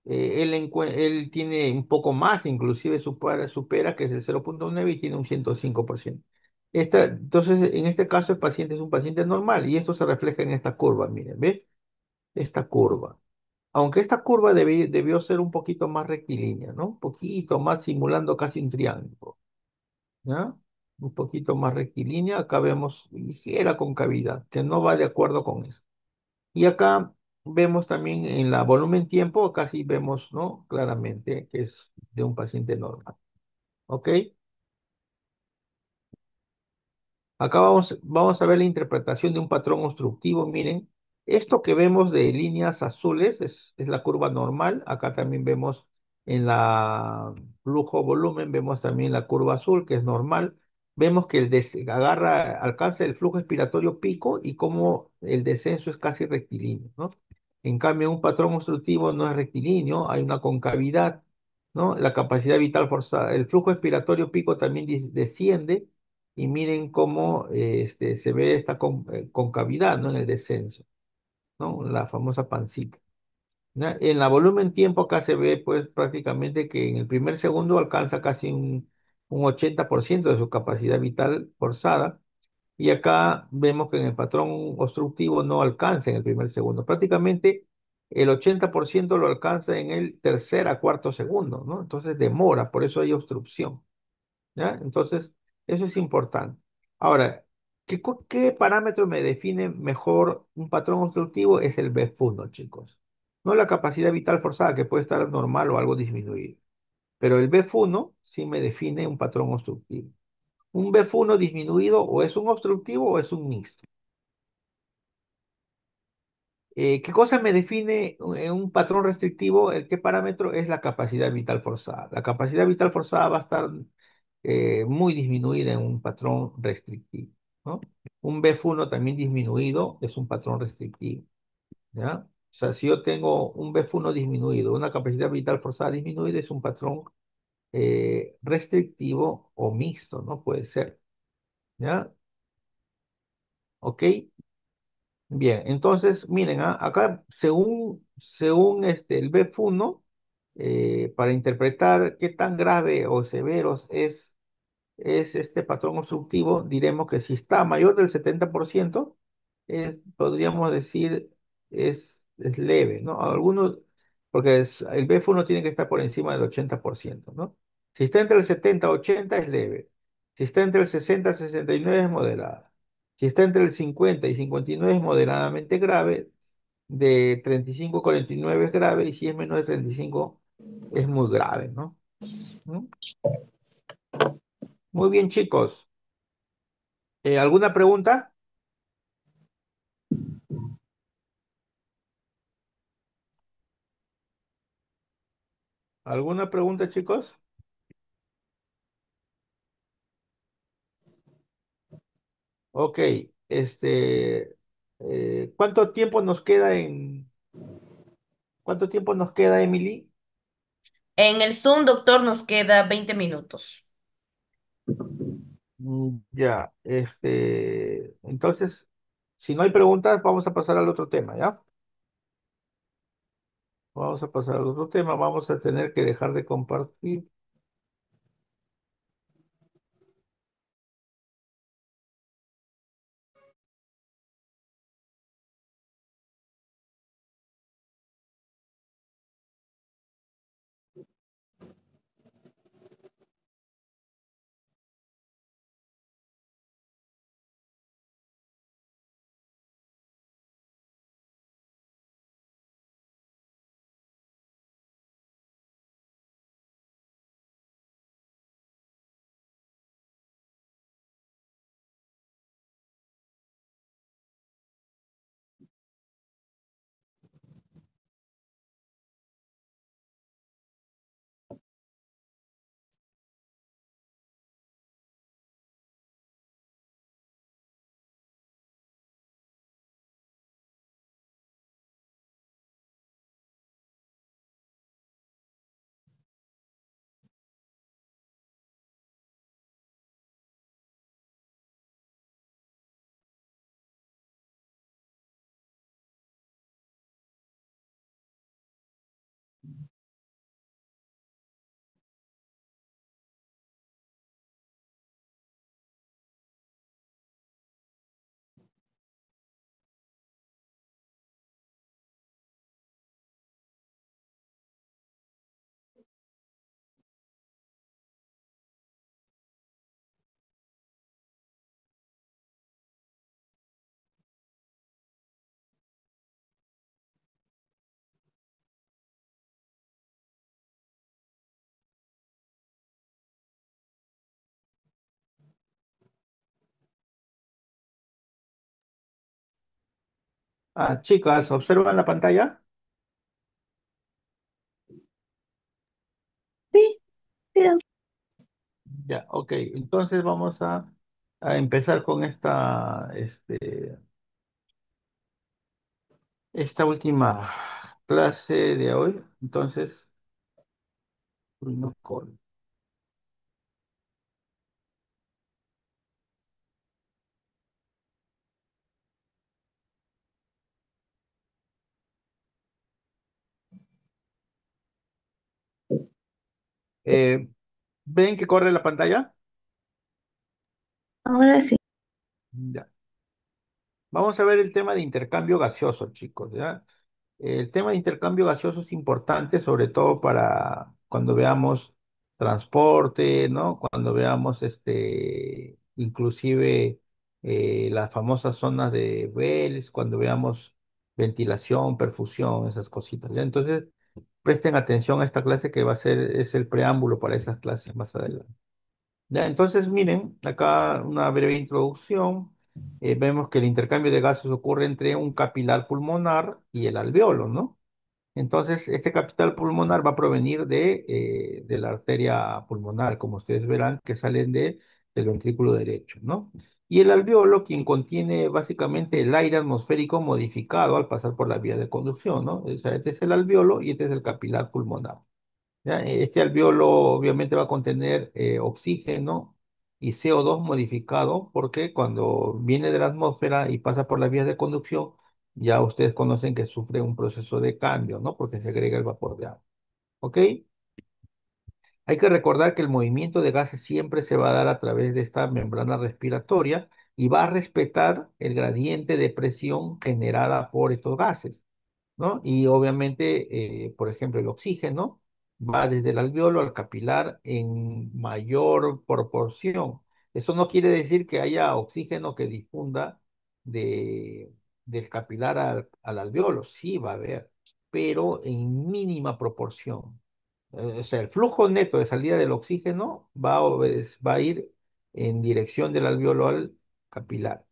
él tiene un poco más, inclusive supera, que es el 0,9 y tiene un 105%. Entonces, en este caso, el paciente es un paciente normal y esto se refleja en esta curva, miren, ¿ves? Esta curva. Aunque esta curva debió ser un poquito más rectilínea, ¿no? Un poquito más simulando casi un triángulo, ¿ya? Un poquito más rectilínea. Acá vemos ligera concavidad, que no va de acuerdo con eso. Y acá vemos también en la volumen tiempo, acá sí vemos, ¿no? Claramente que es de un paciente normal. ¿Ok? Acá vamos a ver la interpretación de un patrón obstructivo. Miren, esto que vemos de líneas azules es la curva normal. Acá también vemos en la flujo volumen, vemos también la curva azul, que es normal. Vemos que alcanza el flujo expiratorio pico y como el descenso es casi rectilíneo, ¿no? En cambio, un patrón obstructivo no es rectilíneo, hay una concavidad, ¿no? La capacidad vital forzada, el flujo expiratorio pico también desciende y miren cómo se ve esta concavidad, ¿no? En el descenso, ¿no? La famosa pancita. ¿Ya? En la volumen tiempo acá se ve pues prácticamente que en el primer segundo alcanza casi un 80% de su capacidad vital forzada y acá vemos que en el patrón obstructivo no alcanza en el primer segundo. Prácticamente el 80% lo alcanza en el tercer a cuarto segundo, ¿no? Entonces demora, por eso hay obstrucción. ¿Ya? Entonces, eso es importante. Ahora, ¿qué parámetro me define mejor un patrón obstructivo? Es el BF1, chicos. No la capacidad vital forzada, que puede estar normal o algo disminuido. Pero el BF1 sí me define un patrón obstructivo. Un BF1 disminuido o es un obstructivo o es un mixto. ¿Qué cosa me define un patrón restrictivo? ¿Qué parámetro? Es la capacidad vital forzada. La capacidad vital forzada va a estar muy disminuida en un patrón restrictivo, ¿no? Un BF1 también disminuido es un patrón restrictivo, ¿ya? O sea, si yo tengo un BF1 disminuido, una capacidad vital forzada disminuida, es un patrón restrictivo o mixto, ¿no? Puede ser, ¿ya? ¿Ok? Bien, entonces, miren, acá según el BF1, para interpretar qué tan grave o severo es este patrón obstructivo, diremos que si está mayor del 70%, podríamos decir es leve, ¿no? Algunos, porque el BF1 tiene que estar por encima del 80%, ¿no? Si está entre el 70 y 80 es leve. Si está entre el 60 y 69 es moderada. Si está entre el 50 y 59 es moderadamente grave. De 35 a 49 es grave y si es menos de 35 es muy grave, ¿no? ¿Mm? Muy bien, chicos. ¿Alguna pregunta? ¿Alguna pregunta, chicos? Ok, ¿cuánto tiempo nos queda cuánto tiempo nos queda, Emily? En el Zoom, doctor, nos queda 20 minutos. Ya, entonces, si no hay preguntas, vamos a pasar al otro tema, ¿ya? Vamos a pasar al otro tema, vamos a tener que dejar de compartir. Ah, chicas, ¿observan la pantalla? Sí, sí, Ya, ok, entonces vamos a empezar con esta última clase de hoy. Entonces, uy, no, eh, ¿ven que corre la pantalla? ahora sí. Ya. Vamos a ver el tema de intercambio gaseoso, chicos, ¿ya? El tema de intercambio gaseoso es importante, sobre todo para cuando veamos transporte, ¿no? Cuando veamos inclusive las famosas zonas de Wells, cuando veamos ventilación, perfusión, esas cositas, ¿ya? Entonces, presten atención a esta clase que va a ser, es el preámbulo para esas clases más adelante. Ya, entonces, miren, acá una breve introducción. Vemos que el intercambio de gases ocurre entre un capilar pulmonar y el alveolo, ¿no? Entonces, este capital pulmonar va a provenir de la arteria pulmonar, como ustedes verán, que salen del ventrículo derecho, ¿no? Y el alveolo, quien contiene básicamente el aire atmosférico modificado al pasar por la vía de conducción, ¿no? O sea, este es el alveolo y este es el capilar pulmonar. ¿Ya? Este alveolo obviamente va a contener oxígeno y CO2 modificado, porque cuando viene de la atmósfera y pasa por las vías de conducción, ya ustedes conocen que sufre un proceso de cambio, ¿no? Porque se agrega el vapor de agua. ¿Ok? Hay que recordar que el movimiento de gases siempre se va a dar a través de esta membrana respiratoria y va a respetar el gradiente de presión generada por estos gases, ¿no? Y obviamente, por ejemplo, el oxígeno va desde el alveolo al capilar en mayor proporción. Eso no quiere decir que haya oxígeno que difunda de, del capilar al alveolo, sí va a haber, pero en mínima proporción. O sea, el flujo neto de salida del oxígeno va a ir en dirección del alveolo al capilar.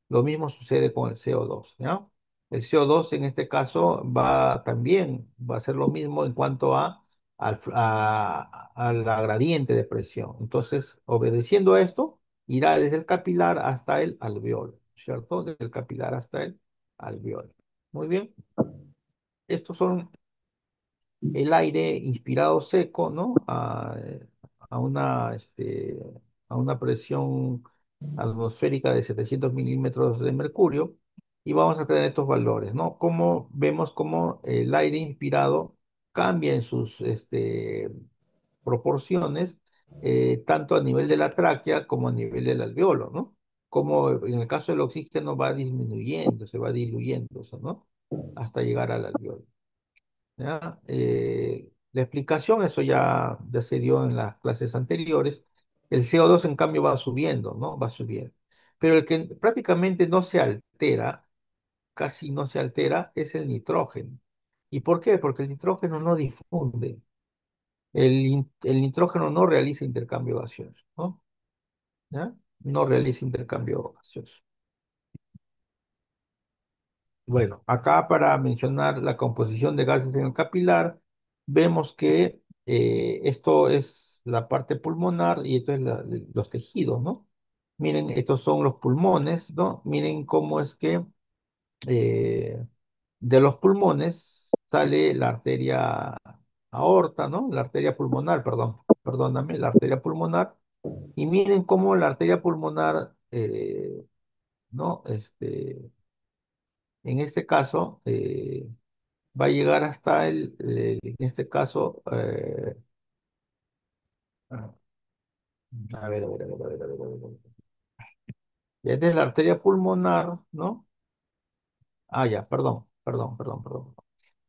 Lo mismo sucede con el CO2, ¿ya? El CO2 en este caso va también, va a ser lo mismo en cuanto a a la gradiente de presión. Entonces, obedeciendo a esto, irá desde el capilar hasta el alveolo, ¿cierto? Desde el capilar hasta el alveolo. Muy bien. Estos son el aire inspirado seco, ¿no? A una presión atmosférica de 700 milímetros de mercurio y vamos a tener estos valores, ¿no? Como vemos cómo el aire inspirado cambia en sus proporciones, tanto a nivel de la tráquea como a nivel del alveolo, ¿no? Como en el caso del oxígeno va disminuyendo, se va diluyendo, ¿no? Hasta llegar al alveolo. ¿Ya? La explicación, eso ya se dio en las clases anteriores. El CO2 en cambio va subiendo, ¿no? Va subiendo. Pero el que prácticamente no se altera, casi no se altera, es el nitrógeno. ¿Y por qué? Porque el nitrógeno no difunde. El nitrógeno no realiza intercambio gaseoso, ¿no? ¿Ya? No realiza intercambio gaseoso. Bueno, acá para mencionar la composición de gases en el capilar, vemos que esto es la parte pulmonar y esto es los tejidos, ¿no? Miren, estos son los pulmones, ¿no? Miren cómo es que eh, de los pulmones sale la arteria aorta, ¿no? La arteria pulmonar, perdóname, la arteria pulmonar. Y miren cómo la arteria pulmonar, ¿no? En este caso, va a llegar hasta en este caso, a ver, a ver, a ver, a ver, a ver, a ver, a ver. Ya esta es la arteria pulmonar, ¿no? Ah, ya, perdón.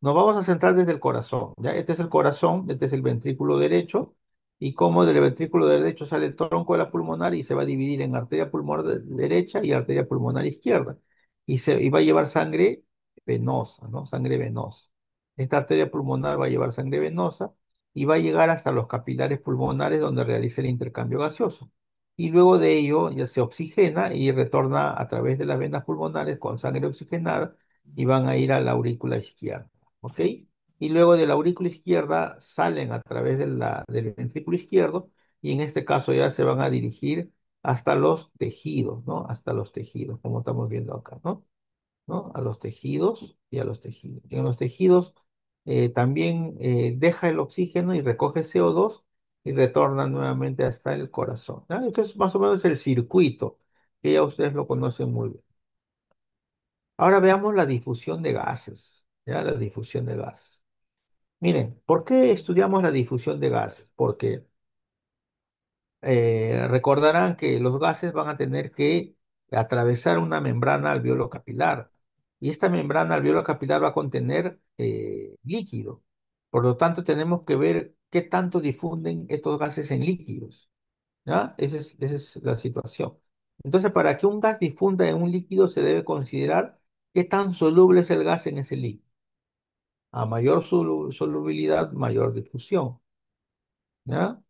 Nos vamos a centrar desde el corazón, ¿ya? Este es el corazón, este es el ventrículo derecho, y como del ventrículo derecho sale el tronco de la pulmonar y se va a dividir en arteria pulmonar derecha y arteria pulmonar izquierda, y va a llevar sangre venosa, ¿no? Sangre venosa. Esta arteria pulmonar va a llevar sangre venosa y va a llegar hasta los capilares pulmonares donde realiza el intercambio gaseoso. Y luego de ello ya se oxigena y retorna a través de las venas pulmonares con sangre oxigenada y van a ir a la aurícula izquierda. ¿Ok? Y luego de la aurícula izquierda salen a través del ventrículo izquierdo y en este caso ya se van a dirigir hasta los tejidos, ¿no? Hasta los tejidos, como estamos viendo acá, ¿no? ¿No? A los tejidos y a los tejidos. Y en los tejidos también deja el oxígeno y recoge CO2 y retorna nuevamente hasta el corazón. ¿Ya? Entonces, más o menos el circuito, que ya ustedes lo conocen muy bien. Ahora veamos la difusión de gases, ¿ya? La difusión de gases. Miren, ¿por qué estudiamos la difusión de gases? Porque recordarán que los gases van a tener que atravesar una membrana alveolo capilar y esta membrana alveolo capilar va a contener líquido. Por lo tanto, tenemos que ver qué tanto difunden estos gases en líquidos. ¿Ya? Esa es la situación. Entonces, para que un gas difunda en un líquido se debe considerar qué tan soluble es el gas en ese líquido. A mayor solubilidad, mayor difusión. ¿Ya?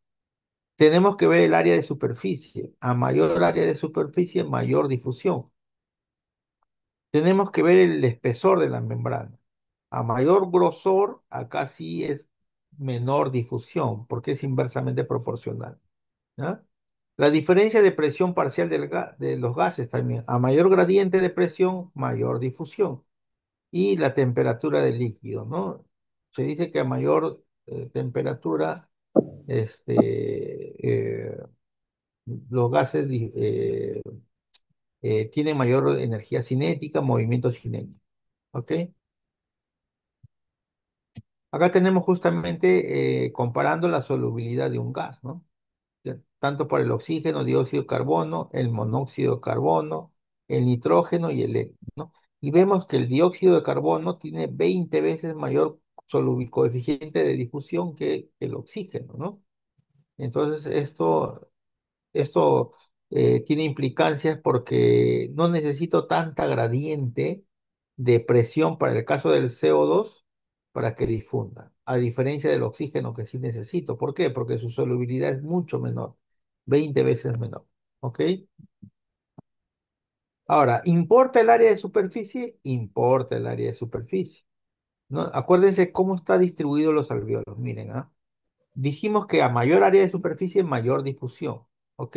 Tenemos que ver el área de superficie. A mayor área de superficie, mayor difusión. Tenemos que ver el espesor de la membrana. A mayor grosor, acá sí es menor difusión, porque es inversamente proporcional. ¿Ya? La diferencia de presión parcial de los gases también. A mayor gradiente de presión, mayor difusión. Y la temperatura del líquido, ¿no? Se dice que a mayor temperatura, los gases tienen mayor energía cinética, movimiento cinético. ¿Ok? Acá tenemos justamente comparando la solubilidad de un gas, ¿no? Tanto para el oxígeno, dióxido de carbono, el monóxido de carbono, el nitrógeno y el helio, ¿no? Y vemos que el dióxido de carbono tiene 20 veces mayor coeficiente de difusión que el oxígeno, ¿no? Entonces, esto tiene implicancias porque no necesito tanta gradiente de presión para el caso del CO2 para que difunda, a diferencia del oxígeno que sí necesito. ¿Por qué? Porque su solubilidad es mucho menor, 20 veces menor. ¿Ok? Ahora, ¿importa el área de superficie? Importa el área de superficie. ¿No? Acuérdense cómo está distribuido los alvéolos. Miren, ¿ah? dijimos que a mayor área de superficie, mayor difusión, ¿ok?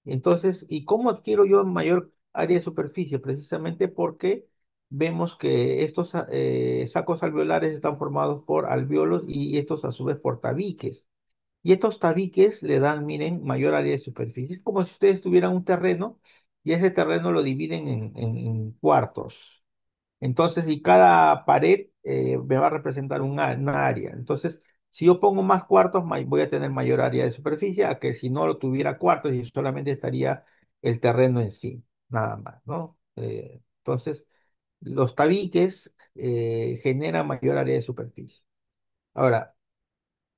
Entonces, ¿y cómo adquiero yo mayor área de superficie? Precisamente porque vemos que estos sacos alveolares están formados por alvéolos y estos a su vez por tabiques. Y estos tabiques le dan, miren, mayor área de superficie. Es como si ustedes tuvieran un terreno y ese terreno lo dividen en cuartos. Entonces, y cada pared me va a representar una área. Entonces, si yo pongo más cuartos, voy a tener mayor área de superficie a que si no lo tuviera cuartos y solamente estaría el terreno en sí, nada más, ¿no? Entonces, los tabiques generan mayor área de superficie. Ahora,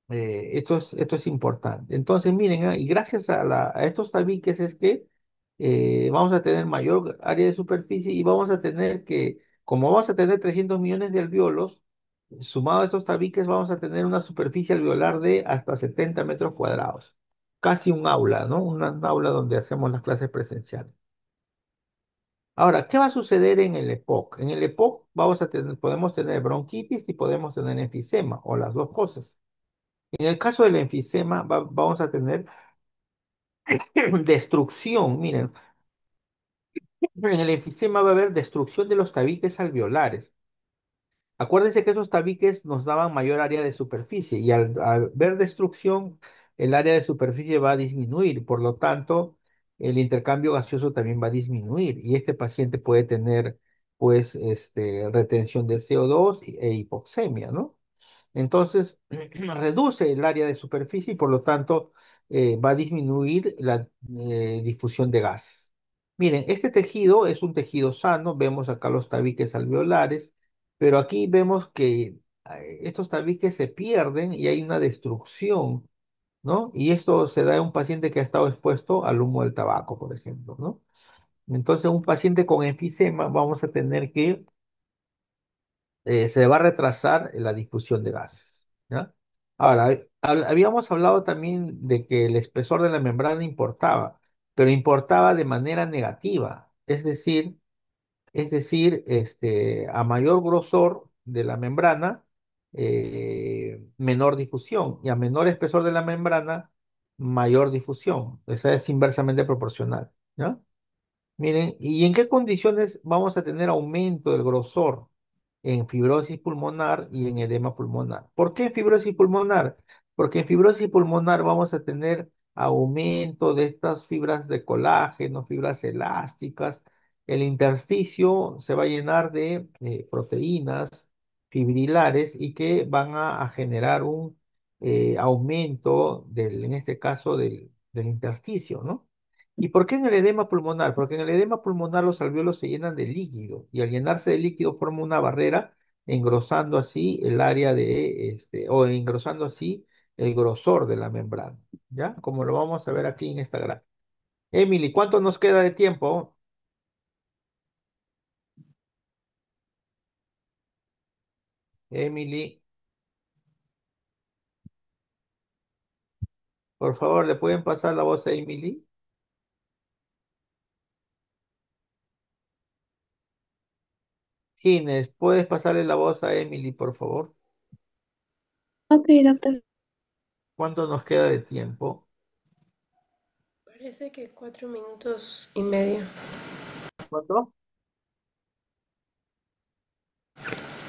esto es importante. Entonces, miren, y gracias a estos tabiques es que vamos a tener mayor área de superficie y vamos a tener que, como vamos a tener 300 millones de alvéolos, sumado a estos tabiques, vamos a tener una superficie alveolar de hasta 70 metros cuadrados. Casi un aula, ¿no? Un aula donde hacemos las clases presenciales. Ahora, ¿qué va a suceder en el EPOC? En el EPOC podemos tener bronquitis y podemos tener enfisema, o las dos cosas. En el caso del enfisema, vamos a tener destrucción. Miren, en el enfisema va a haber destrucción de los tabiques alveolares. Acuérdense que esos tabiques nos daban mayor área de superficie y al ver destrucción, el área de superficie va a disminuir. Por lo tanto, el intercambio gaseoso también va a disminuir y este paciente puede tener, pues, retención de CO2 e hipoxemia, ¿no? Entonces, reduce el área de superficie y por lo tanto va a disminuir la difusión de gases. Miren, este tejido es un tejido sano, vemos acá los tabiques alveolares, pero aquí vemos que estos tabiques se pierden y hay una destrucción, ¿no? Y esto se da en un paciente que ha estado expuesto al humo del tabaco, por ejemplo, ¿no? Entonces, un paciente con enfisema vamos a tener que se va a retrasar la difusión de gases, ¿ya? Ahora, habíamos hablado también de que el espesor de la membrana importaba, pero importaba de manera negativa, es decir, a mayor grosor de la membrana, menor difusión, y a menor espesor de la membrana, mayor difusión. Esa es inversamente proporcional, ¿ya? Miren, ¿y en qué condiciones vamos a tener aumento del grosor? En fibrosis pulmonar y en edema pulmonar. ¿Por qué en fibrosis pulmonar? Porque en fibrosis pulmonar vamos a tener aumento de estas fibras de colágeno, fibras elásticas. El intersticio se va a llenar de proteínas fibrilares y que van a generar un aumento en este caso, del intersticio, ¿no? ¿Y por qué en el edema pulmonar? Porque en el edema pulmonar los alvéolos se llenan de líquido y al llenarse de líquido forma una barrera engrosando así el área o engrosando así el grosor de la membrana, ¿ya? Como lo vamos a ver aquí en esta gráfica. Emily, ¿cuánto nos queda de tiempo? Emily, por favor, ¿le pueden pasar la voz a Emily? Gines, ¿puedes pasarle la voz a Emily, por favor? Ok, doctor. ¿Cuánto nos queda de tiempo? Parece que 4 minutos y medio. ¿Cuánto?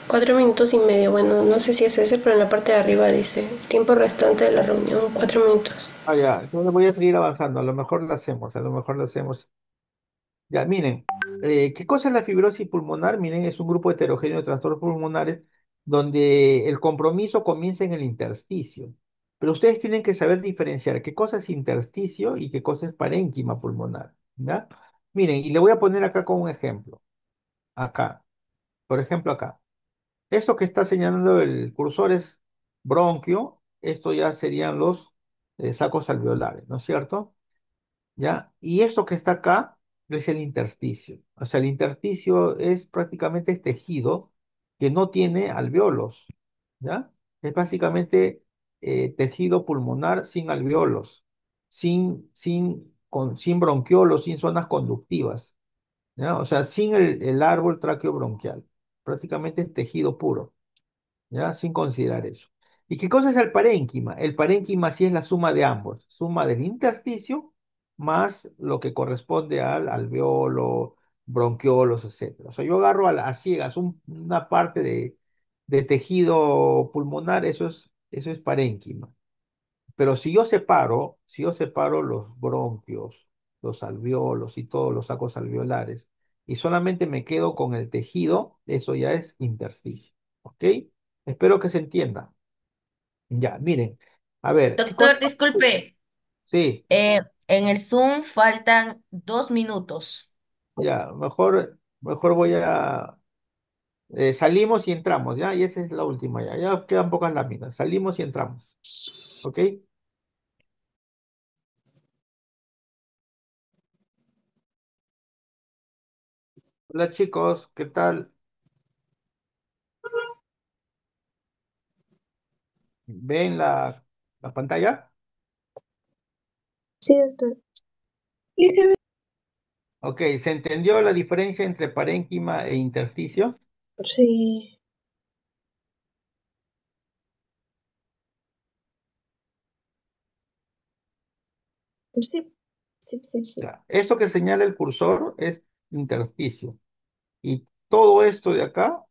4 minutos y medio. Bueno, no sé si es ese, pero en la parte de arriba dice tiempo restante de la reunión, 4 minutos. Ah, ya, entonces voy a seguir avanzando. A lo mejor lo hacemos, a lo mejor lo hacemos. Ya, miren, ¿qué cosa es la fibrosis pulmonar? Miren, es un grupo heterogéneo de trastornos pulmonares donde el compromiso comienza en el intersticio. Pero ustedes tienen que saber diferenciar qué cosa es intersticio y qué cosa es parénquima pulmonar, ¿ya? Miren, y le voy a poner acá con un ejemplo. Acá, por ejemplo, acá. Esto que está señalando el cursor es bronquio. Esto ya serían los sacos alveolares, ¿no es cierto? ¿Ya? Y esto que está acá es el intersticio. O sea, el intersticio es prácticamente tejido que no tiene alveolos, ¿ya? Es básicamente tejido pulmonar sin alveolos, sin bronquiolos, sin zonas conductivas, ¿ya? O sea, sin el árbol tráqueo bronquial. Prácticamente es tejido puro, ¿ya? Sin considerar eso. ¿Y qué cosa es el parénquima? El parénquima sí es la suma de ambos, suma del intersticio más lo que corresponde al alveolo, bronquiolos, etcétera. O sea, yo agarro a ciegas una parte de tejido pulmonar, eso es parénquima. Pero si yo separo los bronquios, los alveolos y todos los sacos alveolares, y solamente me quedo con el tejido, eso ya es intersticio. ¿Ok? Espero que se entienda. Ya, miren. A ver, ¿qué cosa? Doctor, disculpe, Sí, en el Zoom faltan 2 minutos. ya, mejor voy a... salimos y entramos, ¿ya? Y esa es la última, ya. Ya quedan pocas láminas. Salimos y entramos. ¿Ok? Hola chicos, ¿qué tal? ¿Ven la pantalla? Sí, doctor. Y se ve. Ok, ¿se entendió la diferencia entre parénquima e intersticio? Sí. Sí, sí, sí, sí. Ya. Esto que señala el cursor es intersticio. Y todo esto de acá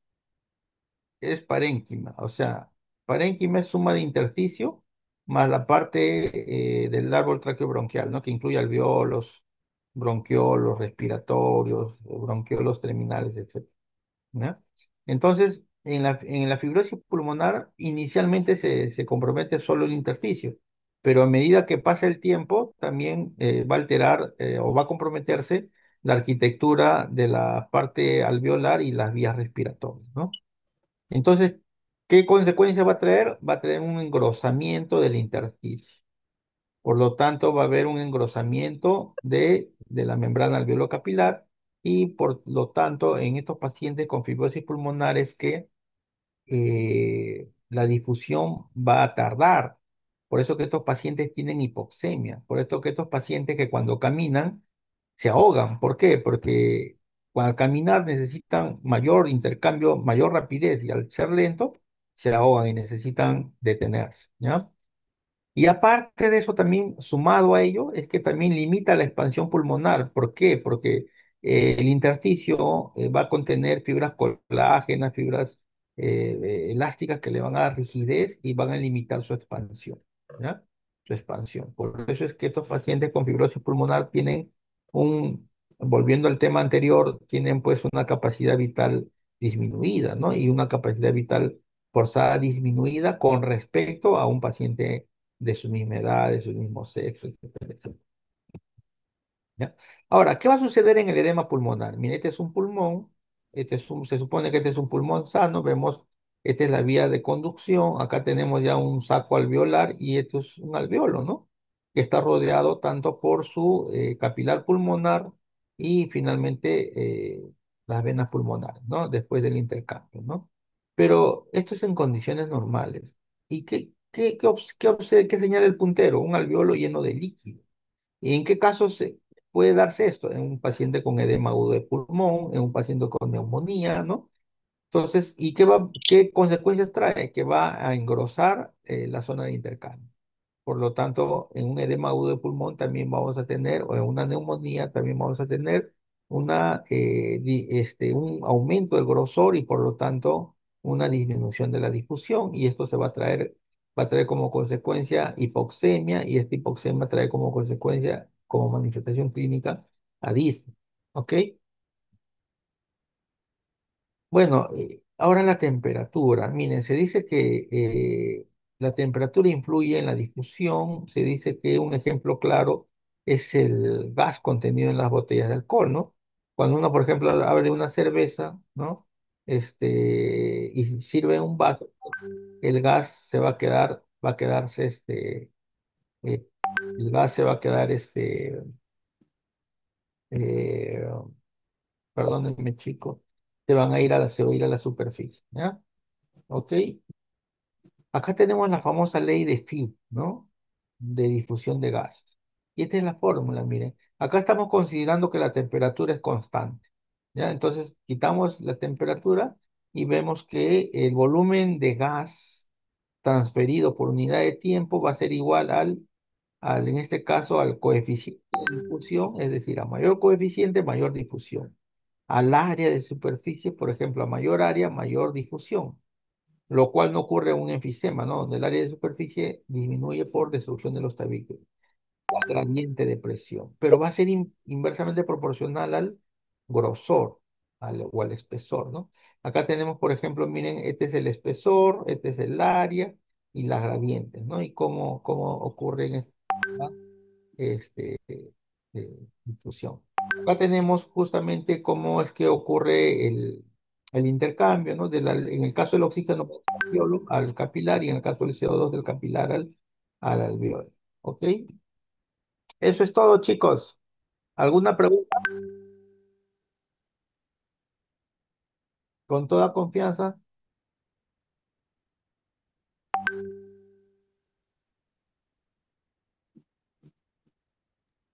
es parénquima. O sea, parénquima es suma de intersticio más la parte del árbol traqueobronquial, ¿no? Que incluye alveolos, bronquiolos respiratorios, bronquiolos terminales, etc. ¿Ya? Entonces, en la fibrosis pulmonar inicialmente se compromete solo el intersticio, pero a medida que pasa el tiempo también va a alterar o va a comprometerse la arquitectura de la parte alveolar y las vías respiratorias, ¿no? Entonces, ¿qué consecuencia va a traer? Va a traer un engrosamiento del intersticio. Por lo tanto, va a haber un engrosamiento de la membrana alveolo-capilar y por lo tanto, en estos pacientes con fibrosis pulmonar es que la difusión va a tardar. Por eso que estos pacientes tienen hipoxemia. Por eso que estos pacientes que cuando caminan se ahogan. ¿Por qué? Porque al caminar necesitan mayor intercambio, mayor rapidez y al ser lento se ahogan y necesitan detenerse, ¿ya? Y aparte de eso, también sumado a ello, es que también limita la expansión pulmonar. ¿Por qué? Porque el intersticio va a contener fibras colágenas, fibras elásticas que le van a dar rigidez y van a limitar su expansión, ¿ya? Su expansión. Por eso es que estos pacientes con fibrosis pulmonar tienen volviendo al tema anterior, tienen pues una capacidad vital disminuida, ¿no? Y una capacidad vital forzada disminuida con respecto a un paciente de su misma edad, de su mismo sexo, etcétera, etcétera. ¿Ya? Ahora, ¿qué va a suceder en el edema pulmonar? Mire, este es un pulmón, se supone que este es un pulmón sano, vemos, esta es la vía de conducción, acá tenemos ya un saco alveolar y esto es un alveolo, ¿no? Que está rodeado tanto por su capilar pulmonar y finalmente las venas pulmonares, ¿no? Después del intercambio, ¿no? Pero esto es en condiciones normales. ¿Y qué señala el puntero? Un alveolo lleno de líquido. ¿Y en qué casos puede darse esto? En un paciente con edema agudo de pulmón, en un paciente con neumonía, ¿no? Entonces, qué consecuencias trae? Que va a engrosar la zona de intercambio. Por lo tanto, en un edema agudo de pulmón también vamos a tener, o en una neumonía también vamos a tener un aumento del grosor y por lo tanto una disminución de la difusión y esto va a traer como consecuencia hipoxemia y esta hipoxemia trae como consecuencia, como manifestación clínica, adismo. ¿Ok? Bueno, ahora la temperatura. Miren, se dice que la temperatura influye en la difusión. Se dice que un ejemplo claro es el gas contenido en las botellas de alcohol, ¿no? Cuando uno, por ejemplo, abre una cerveza, ¿no? Y sirve un vaso, el gas se va a quedar, va a quedarse, eh, el gas se va a quedar, eh, perdónenme, chicos, se va a ir a la superficie, ¿ya? ¿Ok? Acá tenemos la famosa ley de Fick, ¿no? De difusión de gas. Y esta es la fórmula, miren. Acá estamos considerando que la temperatura es constante, ¿ya? Entonces, quitamos la temperatura y vemos que el volumen de gas transferido por unidad de tiempo va a ser igual en este caso, al coeficiente de difusión, es decir, a mayor coeficiente, mayor difusión. Al área de superficie, por ejemplo, a mayor área, mayor difusión, lo cual no ocurre en un enfisema, ¿no? Donde el área de superficie disminuye por destrucción de los tabiques, gradiente de presión, pero va a ser inversamente proporcional al grosor o al espesor, ¿no? Acá tenemos, por ejemplo, miren, este es el espesor, este es el área y las gradientes, ¿no? Y cómo ocurre en difusión. Acá tenemos justamente cómo es que ocurre el intercambio, ¿no? En el caso del oxígeno al alveolo, al capilar y en el caso del CO2 del capilar al alveolo. ¿Ok? Eso es todo, chicos. ¿Alguna pregunta? Con toda confianza.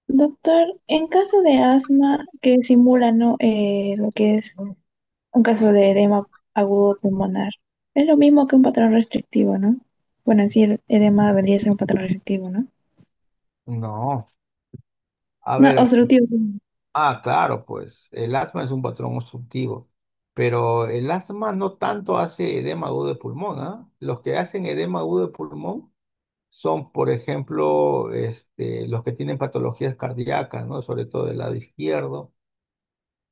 Doctor, en caso de asma que simula, ¿no? Lo que es un caso de edema agudo pulmonar, es lo mismo que un patrón restrictivo, ¿no? Bueno, en sí el edema debería ser un patrón restrictivo, ¿no? No. A No, ver, obstructivo. claro, pues el asma es un patrón obstructivo, pero el asma no tanto hace edema agudo de pulmón, ¿ah? Los que hacen edema agudo de pulmón son, por ejemplo, los que tienen patologías cardíacas, ¿no? Sobre todo del lado izquierdo,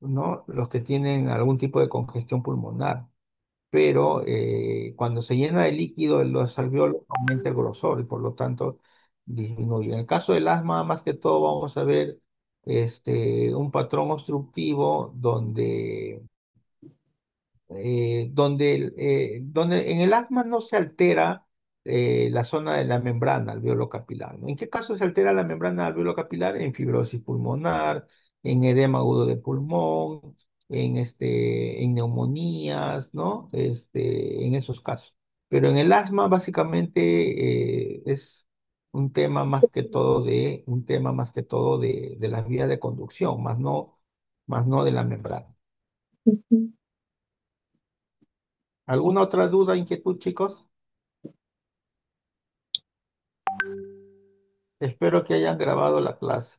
¿no? Los que tienen algún tipo de congestión pulmonar. Pero cuando se llena de líquido en los alveolos aumenta el grosor y por lo tanto disminuye. En el caso del asma, más que todo vamos a ver un patrón obstructivo donde en el asma no se altera la zona de la membrana alveolo capilar, ¿no? ¿En qué caso se altera la membrana alveolo capilar? En fibrosis pulmonar, en edema agudo de pulmón, en neumonías, ¿no? En esos casos. Pero en el asma básicamente es un tema más que todo de las vías de conducción, más no de la membrana. Ujú. ¿Alguna otra duda, inquietud, chicos? Espero que hayan grabado la clase.